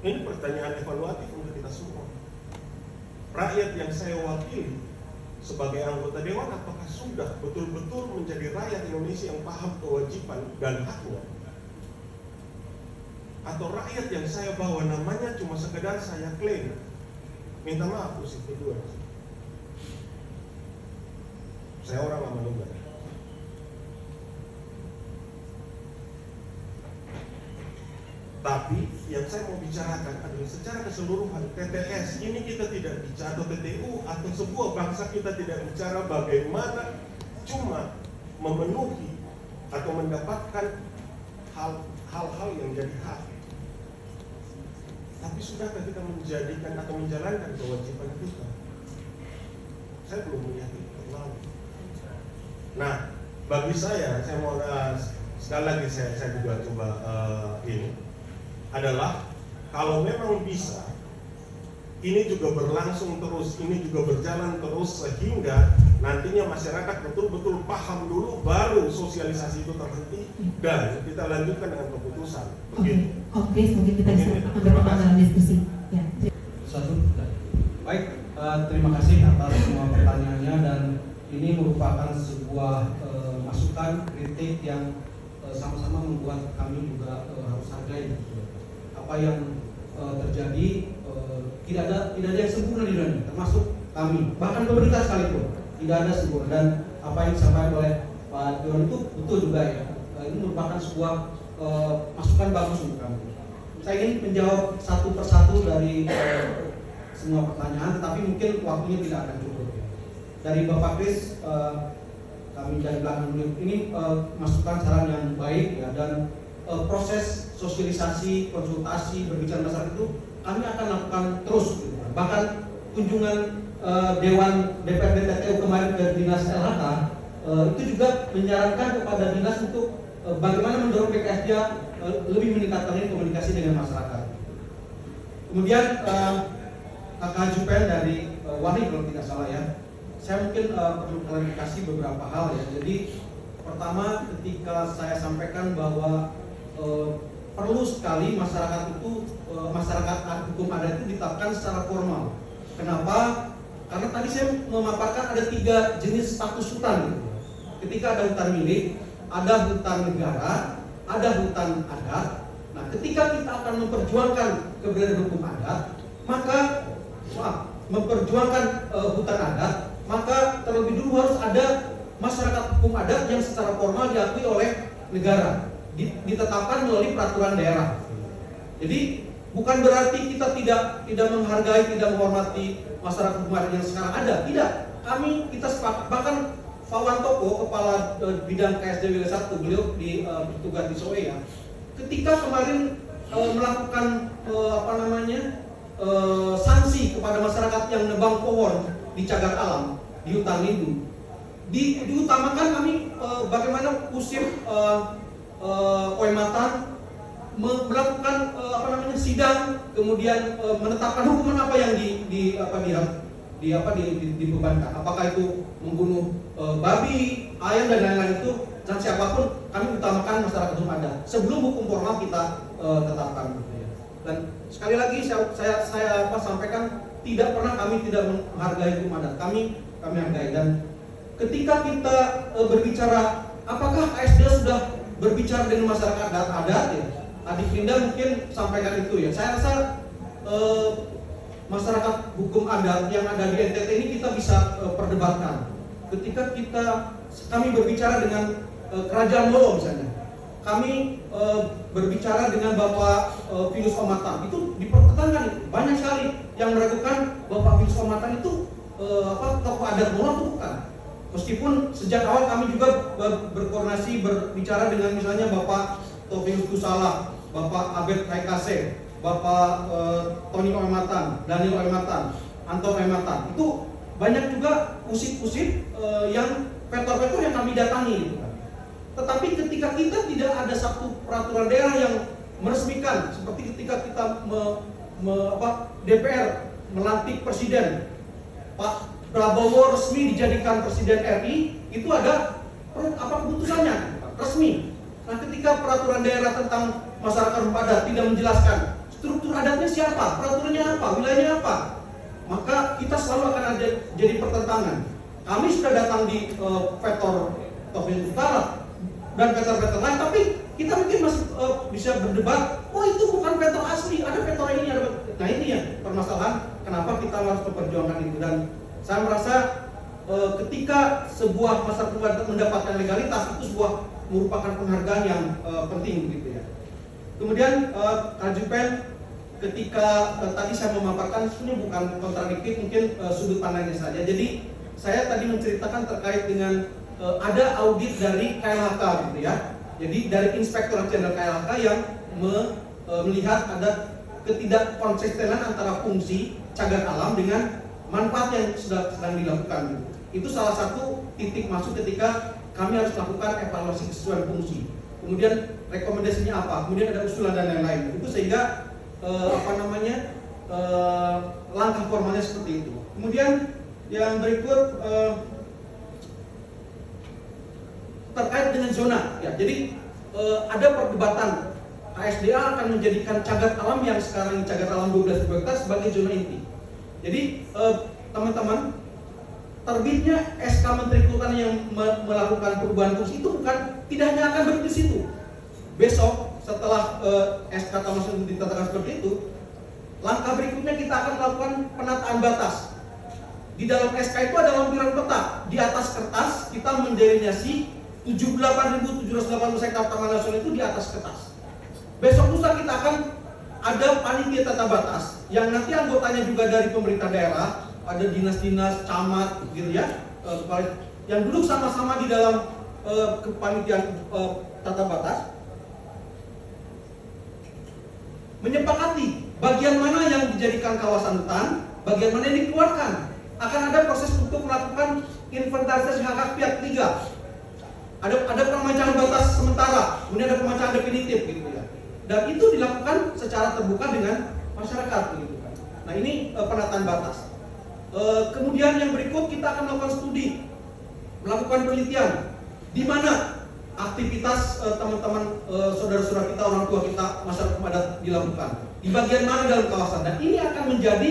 Ini pertanyaan evaluatif untuk kita semua. Rakyat yang saya wakili sebagai anggota Dewan, apakah sudah betul-betul menjadi rakyat Indonesia yang paham kewajiban dan haknya? Atau rakyat yang saya bawa namanya cuma sekedar saya klaim, minta maaf posisi kedua, saya orang lama juga. Tapi yang saya mau bicarakan adalah secara keseluruhan TTS ini kita tidak bicara, atau TTU atau sebuah bangsa kita tidak bicara bagaimana cuma memenuhi atau mendapatkan hal-hal yang jadi hak. Tapi sudahkah kita menjadikan atau menjalankan kewajiban kita? Saya belum melihat itu terlalu. Nah, bagi saya mau sekali lagi saya juga coba ini adalah kalau memang bisa ini juga berlangsung terus, ini juga berjalan terus sehingga nantinya masyarakat betul-betul paham dulu, baru sosialisasi itu terhenti dan kita lanjutkan dengan keputusan. Begitu. Oke, mungkin kita bisa berkembang dalam diskusi. Ya. Baik, terima kasih atas semua pertanyaannya, dan ini merupakan sebuah masukan, kritik yang sama-sama membuat kami juga harus hargai. Apa yang terjadi tidak ada yang sempurna di dunia, termasuk kami, bahkan pemerintah sekalipun tidak ada sempurna. Dan apa yang disampaikan oleh Pak Dion itu betul juga ya. Ini merupakan sebuah masukan bagus untuk kami. Saya ingin menjawab satu persatu dari semua pertanyaan, tetapi mungkin waktunya tidak akan cukup. Dari Bapak Kris, kami dari belakang dulu, ini masukan saran yang baik ya, dan proses sosialisasi, konsultasi, berbicara masyarakat itu kami akan lakukan terus gitu. Bahkan kunjungan Dewan DPRD TTU kemarin ke Dinas LHK itu juga menyarankan kepada dinas untuk bagaimana mendorong PKSD lebih meningkatkan komunikasi dengan masyarakat. Kemudian Kakak Jupen dari Wali kalau tidak salah ya, saya mungkin perlu klarifikasi beberapa hal ya. Jadi pertama, ketika saya sampaikan bahwa perlu sekali masyarakat itu masyarakat hukum adat itu ditetapkan secara formal. Kenapa? Karena tadi saya memaparkan ada 3 jenis status hutan. Gitu. Ketika ada hutan milik, ada hutan negara, ada hutan adat. Nah, ketika kita akan memperjuangkan keberadaan hukum adat, maka memperjuangkan hutan adat, maka terlebih dulu harus ada masyarakat hukum adat yang secara formal diakui oleh negara, ditetapkan melalui peraturan daerah. Jadi bukan berarti kita tidak menghargai, tidak menghormati masyarakat hukum adat yang sekarang ada. Tidak, kita sepakat. Bahkan Pak Wantoko, Kepala Bidang KSD Wilayah 1, beliau bertugas di Soe ya. Ketika kemarin melakukan sanksi kepada masyarakat yang nebang pohon di cagar alam, di hutan lindung, diutamakan kami bagaimana usir Oematan, melakukan sidang, kemudian menetapkan hukuman apa yang dibebankan. Apakah itu membunuh babi, ayam dan lain-lain itu, dan siapapun kami utamakan masyarakat hukum adat sebelum hukum formal kita tetapkan. Dan sekali lagi saya sampaikan, tidak pernah kami tidak menghargai hukum adat. Kami hargai. Dan ketika kita berbicara, apakah KSD sudah berbicara dengan masyarakat adat ya? Adik Linda mungkin sampaikan itu ya. Saya rasa masyarakat hukum adat yang ada di NTT ini kita bisa perdebatkan. Ketika kami berbicara dengan Kerajaan Molo misalnya, kami berbicara dengan Bapak Filus Omatan, itu dipertentangkan. Banyak sekali yang meragukan Bapak Filus Omatan itu tokoh adat Molo atau bukan. Meskipun sejak awal kami juga berkoordinasi, berbicara dengan misalnya Bapak Taufik Kusala, Bapak Abed Haikase, Bapak Tony Oematan, Daniel Oematan, Anton Oematan. Itu banyak juga usip-usip yang vetor-vetor yang kami datangi gitu kan. Tetapi ketika kita tidak ada satu peraturan daerah yang meresmikan seperti ketika kita DPR melantik presiden, Pak Prabowo resmi dijadikan presiden RI, itu ada keputusannya resmi. Nah, ketika peraturan daerah tentang masyarakat rumah adat tidak menjelaskan struktur adatnya siapa, peraturannya apa, wilayahnya apa, maka kita selalu akan ada jadi pertentangan. Kami sudah datang di Vetor Provinsi Utara dan vetor-vetor lain, tapi kita mungkin masih bisa berdebat, oh itu bukan vetor asli, ada vetor ini, ada vetor. Nah ini ya permasalahan kenapa kita harus memperjuangkan itu. Dan saya merasa ketika sebuah masyarakat mendapatkan legalitas, itu merupakan penghargaan yang penting gitu ya. Kemudian Kak Jupen, ketika tadi saya memaparkan, sebenarnya bukan kontradiktif, mungkin sudut pandangnya saja. Jadi saya tadi menceritakan terkait dengan ada audit dari KLHK gitu ya. Jadi dari Inspektorat Jenderal KLHK yang melihat ada ketidakkonsistenan antara fungsi cagar alam dengan manfaat yang sedang dilakukan. Itu salah satu titik masuk ketika kami harus melakukan evaluasi kesesuaian fungsi. Kemudian rekomendasinya apa? Kemudian ada usulan dan lain-lain. Itu sehingga langkah formalnya seperti itu. Kemudian yang berikut terkait dengan zona. Ya, jadi ada perdebatan KSDA akan menjadikan cagar alam yang sekarang cagar alam 12.000 hektar sebagai zona inti. Jadi teman-teman, terbitnya SK Menteri Kehutanan yang melakukan perubahan fungsi itu tidak hanya akan berhenti di situ. Besok setelah SK Taman Nasional ditetapkan seperti itu, langkah berikutnya kita akan melakukan penataan batas. Di dalam SK itu ada lampiran peta. Di atas kertas kita mendelineasi 78.780 hektar taman nasional itu di atas kertas. Besok lusa kita akan ada panitia tata batas yang nanti anggotanya juga dari pemerintah daerah, ada dinas-dinas, camat, gitu ya, yang duduk sama-sama di dalam kepanitiaan tata batas, menyepakati bagian mana yang dijadikan kawasan hutan, bagian mana yang dikeluarkan. Akan ada proses untuk melakukan inventarisasi hak pihak ketiga. Ada pemecahan batas sementara, kemudian ada pemecahan definitif gitu ya. Dan itu dilakukan secara terbuka dengan masyarakat gitu kan. Nah, ini penataan batas. Kemudian yang berikut kita akan melakukan studi, melakukan penelitian di mana aktivitas teman-teman saudara-saudara kita, orang tua kita, masyarakat adat dilakukan. Di bagian mana dalam kawasan, dan ini akan menjadi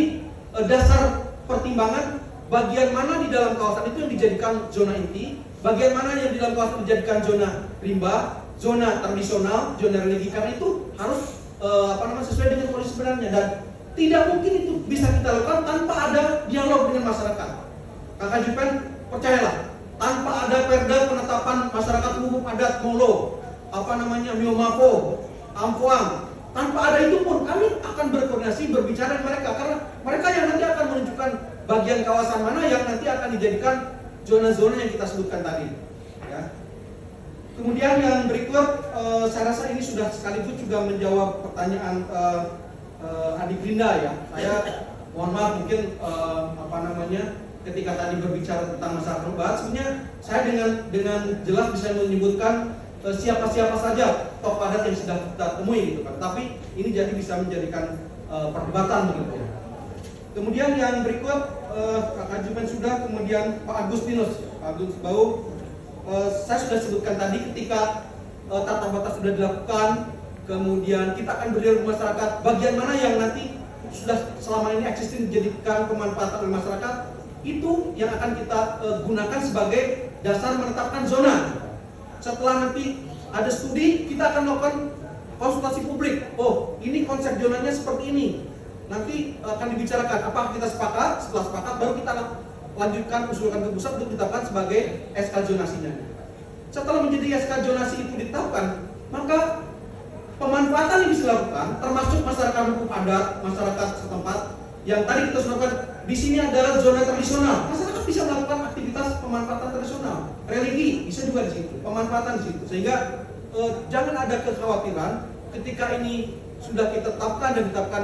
dasar pertimbangan bagian mana di dalam kawasan itu yang dijadikan zona inti, bagian mana yang di dalam kawasan dijadikan zona rimba, zona tradisional, zona religi, karena itu harus sesuai dengan kondisi sebenarnya. Dan tidak mungkin itu bisa kita lakukan tanpa ada dialog dengan masyarakat. Kakak Jupen, percayalah, tanpa ada perda penetapan masyarakat umum adat Molo, Miomapo, Ampuang, tanpa ada itu pun kami akan berkoordinasi, berbicara dengan mereka, karena mereka yang nanti akan menunjukkan bagian kawasan mana yang nanti akan dijadikan zona-zona yang kita sebutkan tadi. Ya. Kemudian yang berikut, saya rasa ini sudah sekaligus juga menjawab pertanyaan Adik Linda ya. Saya mohon maaf mungkin ketika tadi berbicara tentang masyarakat urban, sebenarnya saya dengan jelas bisa menyebutkan siapa-siapa saja tokoh adat yang sudah kita temui gitu kan. Tapi ini jadi bisa menjadikan perdebatan begitu. Kemudian yang berikut Kak Jumen sudah, kemudian Pak Agustinus Bau, saya sudah sebutkan tadi ketika tata batas sudah dilakukan, kemudian kita akan berdialog dengan masyarakat, bagian mana yang nanti sudah selama ini existing dijadikan pemanfaatan oleh masyarakat, itu yang akan kita gunakan sebagai dasar menetapkan zona. Setelah nanti ada studi, kita akan melakukan konsultasi publik. Oh, ini konsep zonanya seperti ini. Nanti akan dibicarakan, apakah kita sepakat? Setelah sepakat, baru kita lanjutkan usulkan ke pusat untuk ditetapkan sebagai SK zonasinya. Setelah menjadi SK zonasi itu ditetapkan, maka pemanfaatan yang bisa dilakukan, termasuk masyarakat hukum adat, masyarakat setempat, yang tadi kita sebutkan di sini adalah zona tradisional. Masyarakat bisa melakukan aktivitas pemanfaatan tradisional, religi bisa juga di situ, pemanfaatan di situ. Sehingga jangan ada kekhawatiran ketika ini sudah kita tetapkan dan ditetapkan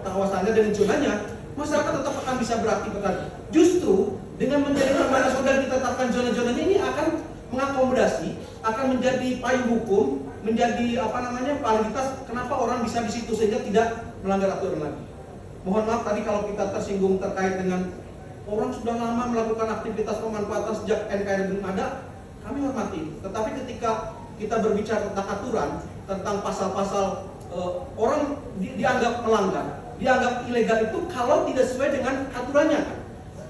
kawasannya dan zonanya, masyarakat tetap akan bisa beraktivitas. Justru dengan menjadi taman nasional dan kita tetapkan zona-zonanya ini akan mengakomodasi, akan menjadi payung hukum, menjadi validitas kenapa orang bisa di situ sehingga tidak melanggar aturan lagi. Mohon maaf tadi kalau kita tersinggung terkait dengan orang sudah lama melakukan aktivitas pemanfaatan sejak NKRI belum ada, kami hormati. Tetapi ketika kita berbicara tentang aturan, tentang pasal-pasal orang dianggap melanggar, dianggap ilegal itu kalau tidak sesuai dengan aturannya.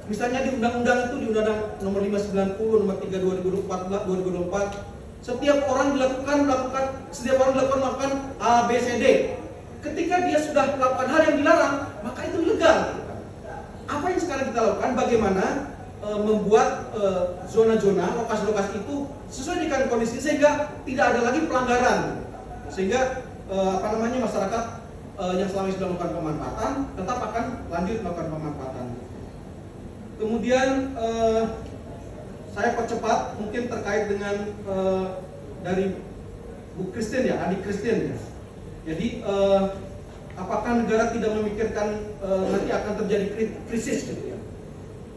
Misalnya di undang-undang itu, di undang-undang nomor 590, nomor 3 2024, setiap orang melakukan A, B, C, D. Ketika dia sudah melakukan hal yang dilarang, maka itu ilegal. Apa yang sekarang kita lakukan? Bagaimana membuat zona-zona, lokasi-lokasi itu sesuai dengan kondisi sehingga tidak ada lagi pelanggaran. Sehingga masyarakat yang selama ini sudah melakukan pemanfaatan tetap akan lanjut melakukan pemanfaatan. Kemudian saya percepat mungkin terkait dengan dari Bu Christine ya, adik Christine ya. Jadi apakah negara tidak memikirkan nanti akan terjadi krisis gitu ya.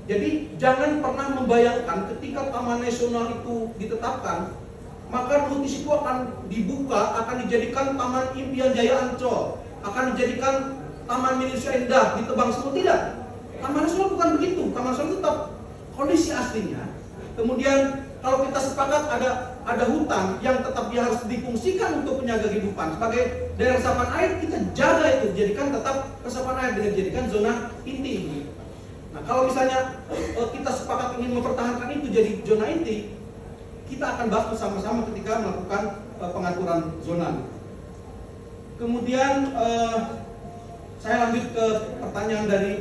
Jadi jangan pernah membayangkan ketika Taman Nasional itu ditetapkan, maka notis itu akan dibuka, akan dijadikan Taman Impian Jaya Ancol, akan dijadikan Taman Indonesia Indah, ditebang semua. Tidak. Taman Nasional bukan begitu. Taman Nasional tetap kondisi aslinya. Kemudian kalau kita sepakat ada hutan yang tetap dia harus difungsikan untuk penjaga kehidupan sebagai daerah resapan air, kita jaga itu, jadikan tetap resapan air dengan dijadikan zona inti. Nah kalau misalnya kita sepakat ingin mempertahankan itu jadi zona inti, kita akan bahas bersama-sama ketika melakukan pengaturan zona. Kemudian saya lanjut ke pertanyaan dari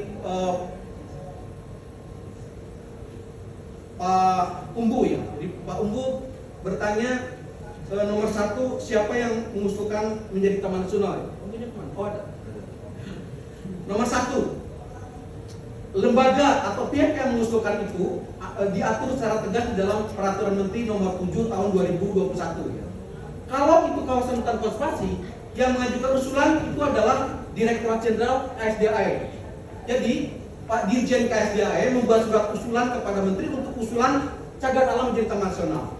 Pak Umbu ya. Jadi Pak Umbu bertanya nomor 1, siapa yang mengusulkan menjadi taman nasional? Oh ada. Nomor 1, lembaga atau pihak yang mengusulkan itu diatur secara tegas di dalam Peraturan Menteri Nomor 7 Tahun 2021 ya. Kalau itu kawasan hutan konservasi, yang mengajukan usulan itu adalah Direktorat Jenderal KSDAE. Jadi Pak Dirjen KSDAE membuat surat usulan kepada Menteri untuk usulan cagar alam menjadi taman nasional.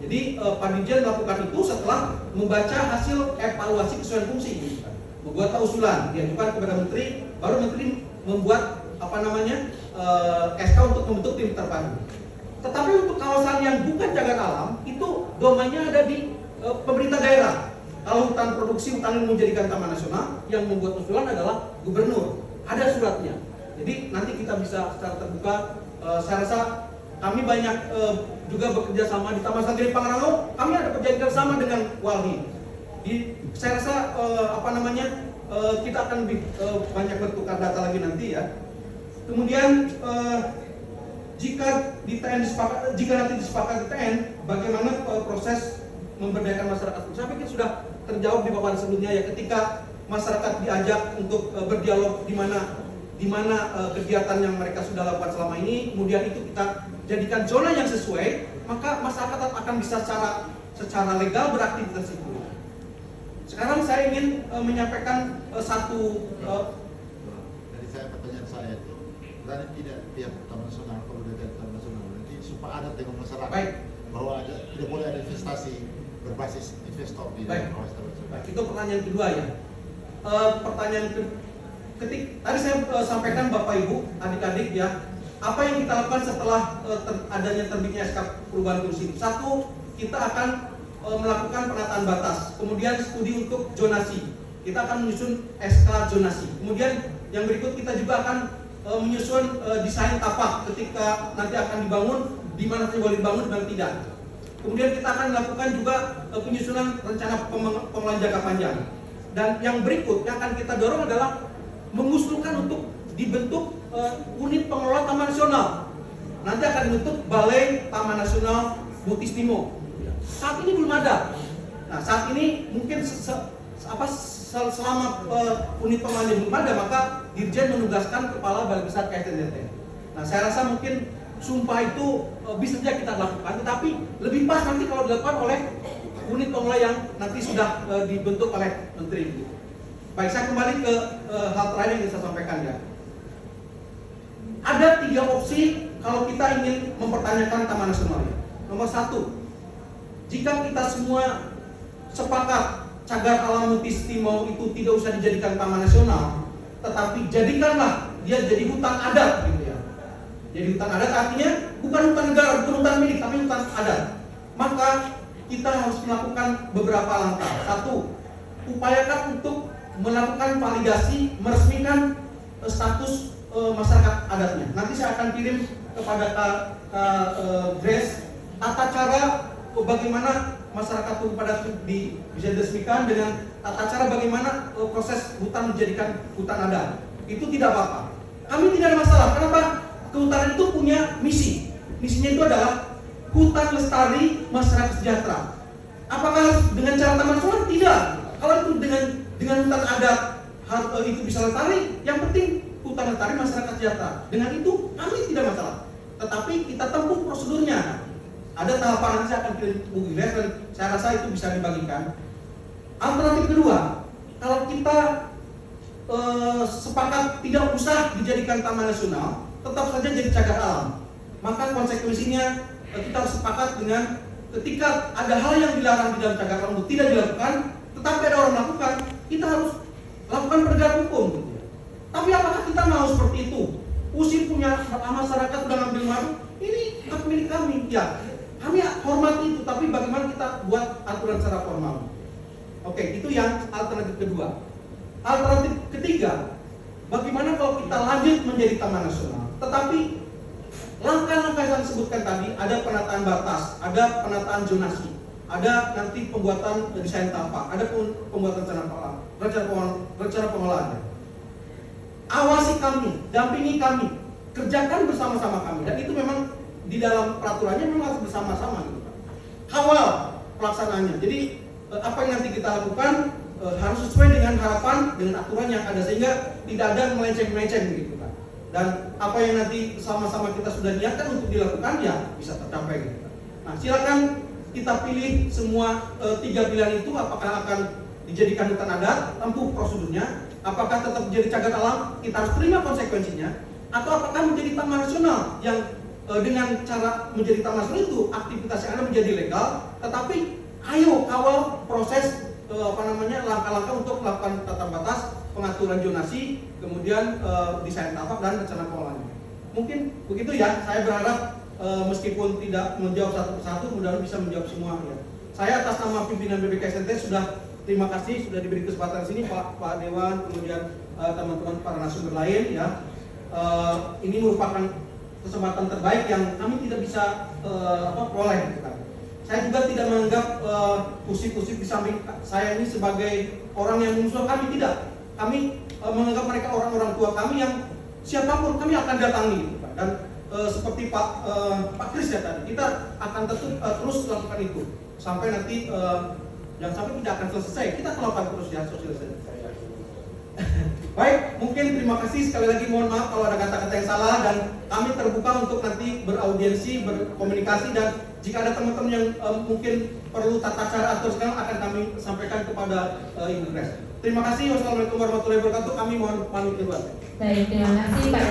Jadi Pak Dirjen melakukan itu setelah membaca hasil evaluasi kesesuaian fungsi, membuat usulan, diajukan kepada Menteri, baru Menteri membuat SK untuk membentuk tim terpadu. Tetapi untuk kawasan yang bukan cagar alam itu domainnya ada di pemerintah daerah. Kalau hutan produksi, hutan yang menjadikan taman nasional, yang membuat usulan adalah gubernur. Ada suratnya. Jadi nanti kita bisa secara terbuka. Saya rasa kami banyak juga bekerja sama di Taman Santri Pangrango. Kami ada perjanjian sama dengan Walhi. Saya rasa kita akan lebih banyak bertukar data lagi nanti ya. Kemudian jika nanti disepakati TN, bagaimana proses memberdayakan masyarakat? Saya pikir sudah terjawab di paparan sebelumnya ya, ketika masyarakat diajak untuk berdialog di mana kegiatan yang mereka sudah lakukan selama ini, kemudian itu kita jadikan zona yang sesuai, maka masyarakat akan bisa secara legal beraktivitas itu. Sekarang saya ingin menyampaikan dari pertanyaan saya itu, berarti tidak pihak Taman Nasional atau dari Taman Nasional nanti supaya ada dengan masyarakat. Baik. Bahwa tidak boleh ada investasi berbasis investor di dalam kawasan Taman Nasional. Itu pertanyaan kedua ya. Tadi saya sampaikan Bapak Ibu, adik-adik ya, apa yang kita lakukan setelah adanya terbitnya SK perubahan fungsi? 1, kita akan melakukan penataan batas, kemudian studi untuk zonasi. Kita akan menyusun SK zonasi. Kemudian yang berikut kita juga akan menyusun desain tapak ketika nanti akan dibangun, di mana boleh dibangun dan tidak. Kemudian kita akan melakukan juga penyusunan rencana pengelolaan jangka panjang. Dan yang berikut yang akan kita dorong adalah mengusulkan untuk dibentuk unit pengelola Taman Nasional. Nanti akan dibentuk Balai Taman Nasional Bukistimo. Saat ini belum ada. Nah, saat ini mungkin selama unit pengelola belum ada, maka Dirjen menugaskan Kepala Balai Besar KSDT. Nah, saya rasa mungkin sumpah itu bisa saja kita lakukan, tetapi lebih pas nanti kalau dilakukan oleh unit pengelola yang nanti sudah dibentuk oleh Menteri. Baik, saya kembali ke hal terakhir yang saya sampaikan ya. Ada 3 opsi kalau kita ingin mempertanyakan Taman Nasional. Nomor satu, jika kita semua sepakat cagar alam Mutis Timau itu tidak usah dijadikan taman nasional, tetapi jadikanlah dia jadi hutan adat gitu ya. Jadi hutan adat artinya bukan hutan negara, bukan hutan milik, tapi hutan adat. Maka kita harus melakukan beberapa langkah. Satu, upayakan untuk melakukan validasi, meresmikan status masyarakat adatnya. Nanti saya akan kirim kepada Grace tata cara bagaimana masyarakat hukum padat bisa diresmikan dengan tata cara bagaimana proses hutan menjadikan hutan adat. Itu tidak apa-apa. Kami tidak ada masalah. Kenapa? Kehutanan itu punya misi. Misinya itu adalah hutan lestari masyarakat sejahtera. Apakah harus dengan cara taman nasional? Tidak. Kalau itu dengan hutan adat itu bisa lestari, yang penting hutan lestari masyarakat sejahtera. Dengan itu kami tidak masalah. Tetapi kita tempuh prosedurnya. Ada tahapan nanti saya akan kirim buku dan saya rasa itu bisa dibagikan. Alternatif kedua, kalau kita sepakat tidak usah dijadikan taman nasional, tetap saja jadi cagar alam, maka konsekuensinya kita harus sepakat dengan ketika ada hal yang dilarang di dalam cagar alam itu tidak dilakukan, tetapi ada orang melakukan, kita harus lakukan penegakan hukum. Tapi apakah kita mau seperti itu? Usir punya masyarakat sudah ngambil malu, ini hak milik kami. Ya, kami hormati itu, tapi bagaimana kita buat aturan secara formal? Oke, itu yang alternatif kedua. Alternatif ketiga, bagaimana kalau kita lanjut menjadi taman nasional, tetapi langkah-langkah yang disebutkan tadi, ada penataan batas, ada penataan zonasi, ada nanti pembuatan desain tapak, ada pembuatan rencana pengolahan. Awasi kami, dampingi kami, kerjakan bersama-sama kami, dan itu memang di dalam peraturannya memang harus bersama-sama gitu. Kawal pelaksanaannya. Jadi apa yang nanti kita lakukan harus sesuai dengan harapan, dengan aturan yang ada, sehingga tidak ada melenceng-melenceng gitu kan. Dan apa yang nanti sama-sama kita sudah niatkan untuk dilakukan ya bisa tercapai gitu kan. Nah, silakan kita pilih semua tiga pilihan itu, apakah akan dijadikan hutan adat, tempuh prosedurnya, apakah tetap menjadi cagar alam, kita harus terima konsekuensinya, atau apakah menjadi taman nasional yang dengan cara menjadi taman nasional itu aktivitas yang ada menjadi legal, tetapi ayo kawal proses langkah-langkah untuk melakukan tata batas, pengaturan zonasi, kemudian desain tapak dan rencana pengolahannya. Mungkin begitu ya. Saya berharap meskipun tidak menjawab satu persatu, mudah-mudahan bisa menjawab semua ya. Saya atas nama pimpinan BPKSNT sudah terima kasih sudah diberi kesempatan sini Pak Dewan, kemudian teman-teman para narasumber lain ya. Ini merupakan kesempatan terbaik yang kami tidak bisa peroleh. Saya juga tidak menganggap pusip-pusip di samping saya ini sebagai orang yang musuh kami, tidak. Kami menganggap mereka orang-orang tua kami yang siapapun kami akan datangi gitu, Pak. Dan seperti Pak Kris ya tadi, kita akan terus lakukan itu sampai nanti yang sampai tidak akan selesai. Kita melakukan terus ya sosialisasi. Baik, mungkin terima kasih sekali lagi, mohon maaf kalau ada kata-kata yang salah, dan kami terbuka untuk nanti beraudiensi, berkomunikasi, dan jika ada teman-teman yang mungkin perlu tata cara atau sekarang akan kami sampaikan kepada Ibu Grace. Terima kasih. Wassalamualaikum warahmatullahi wabarakatuh. Kami mohon pamit duluan. Baik, terima kasih Pak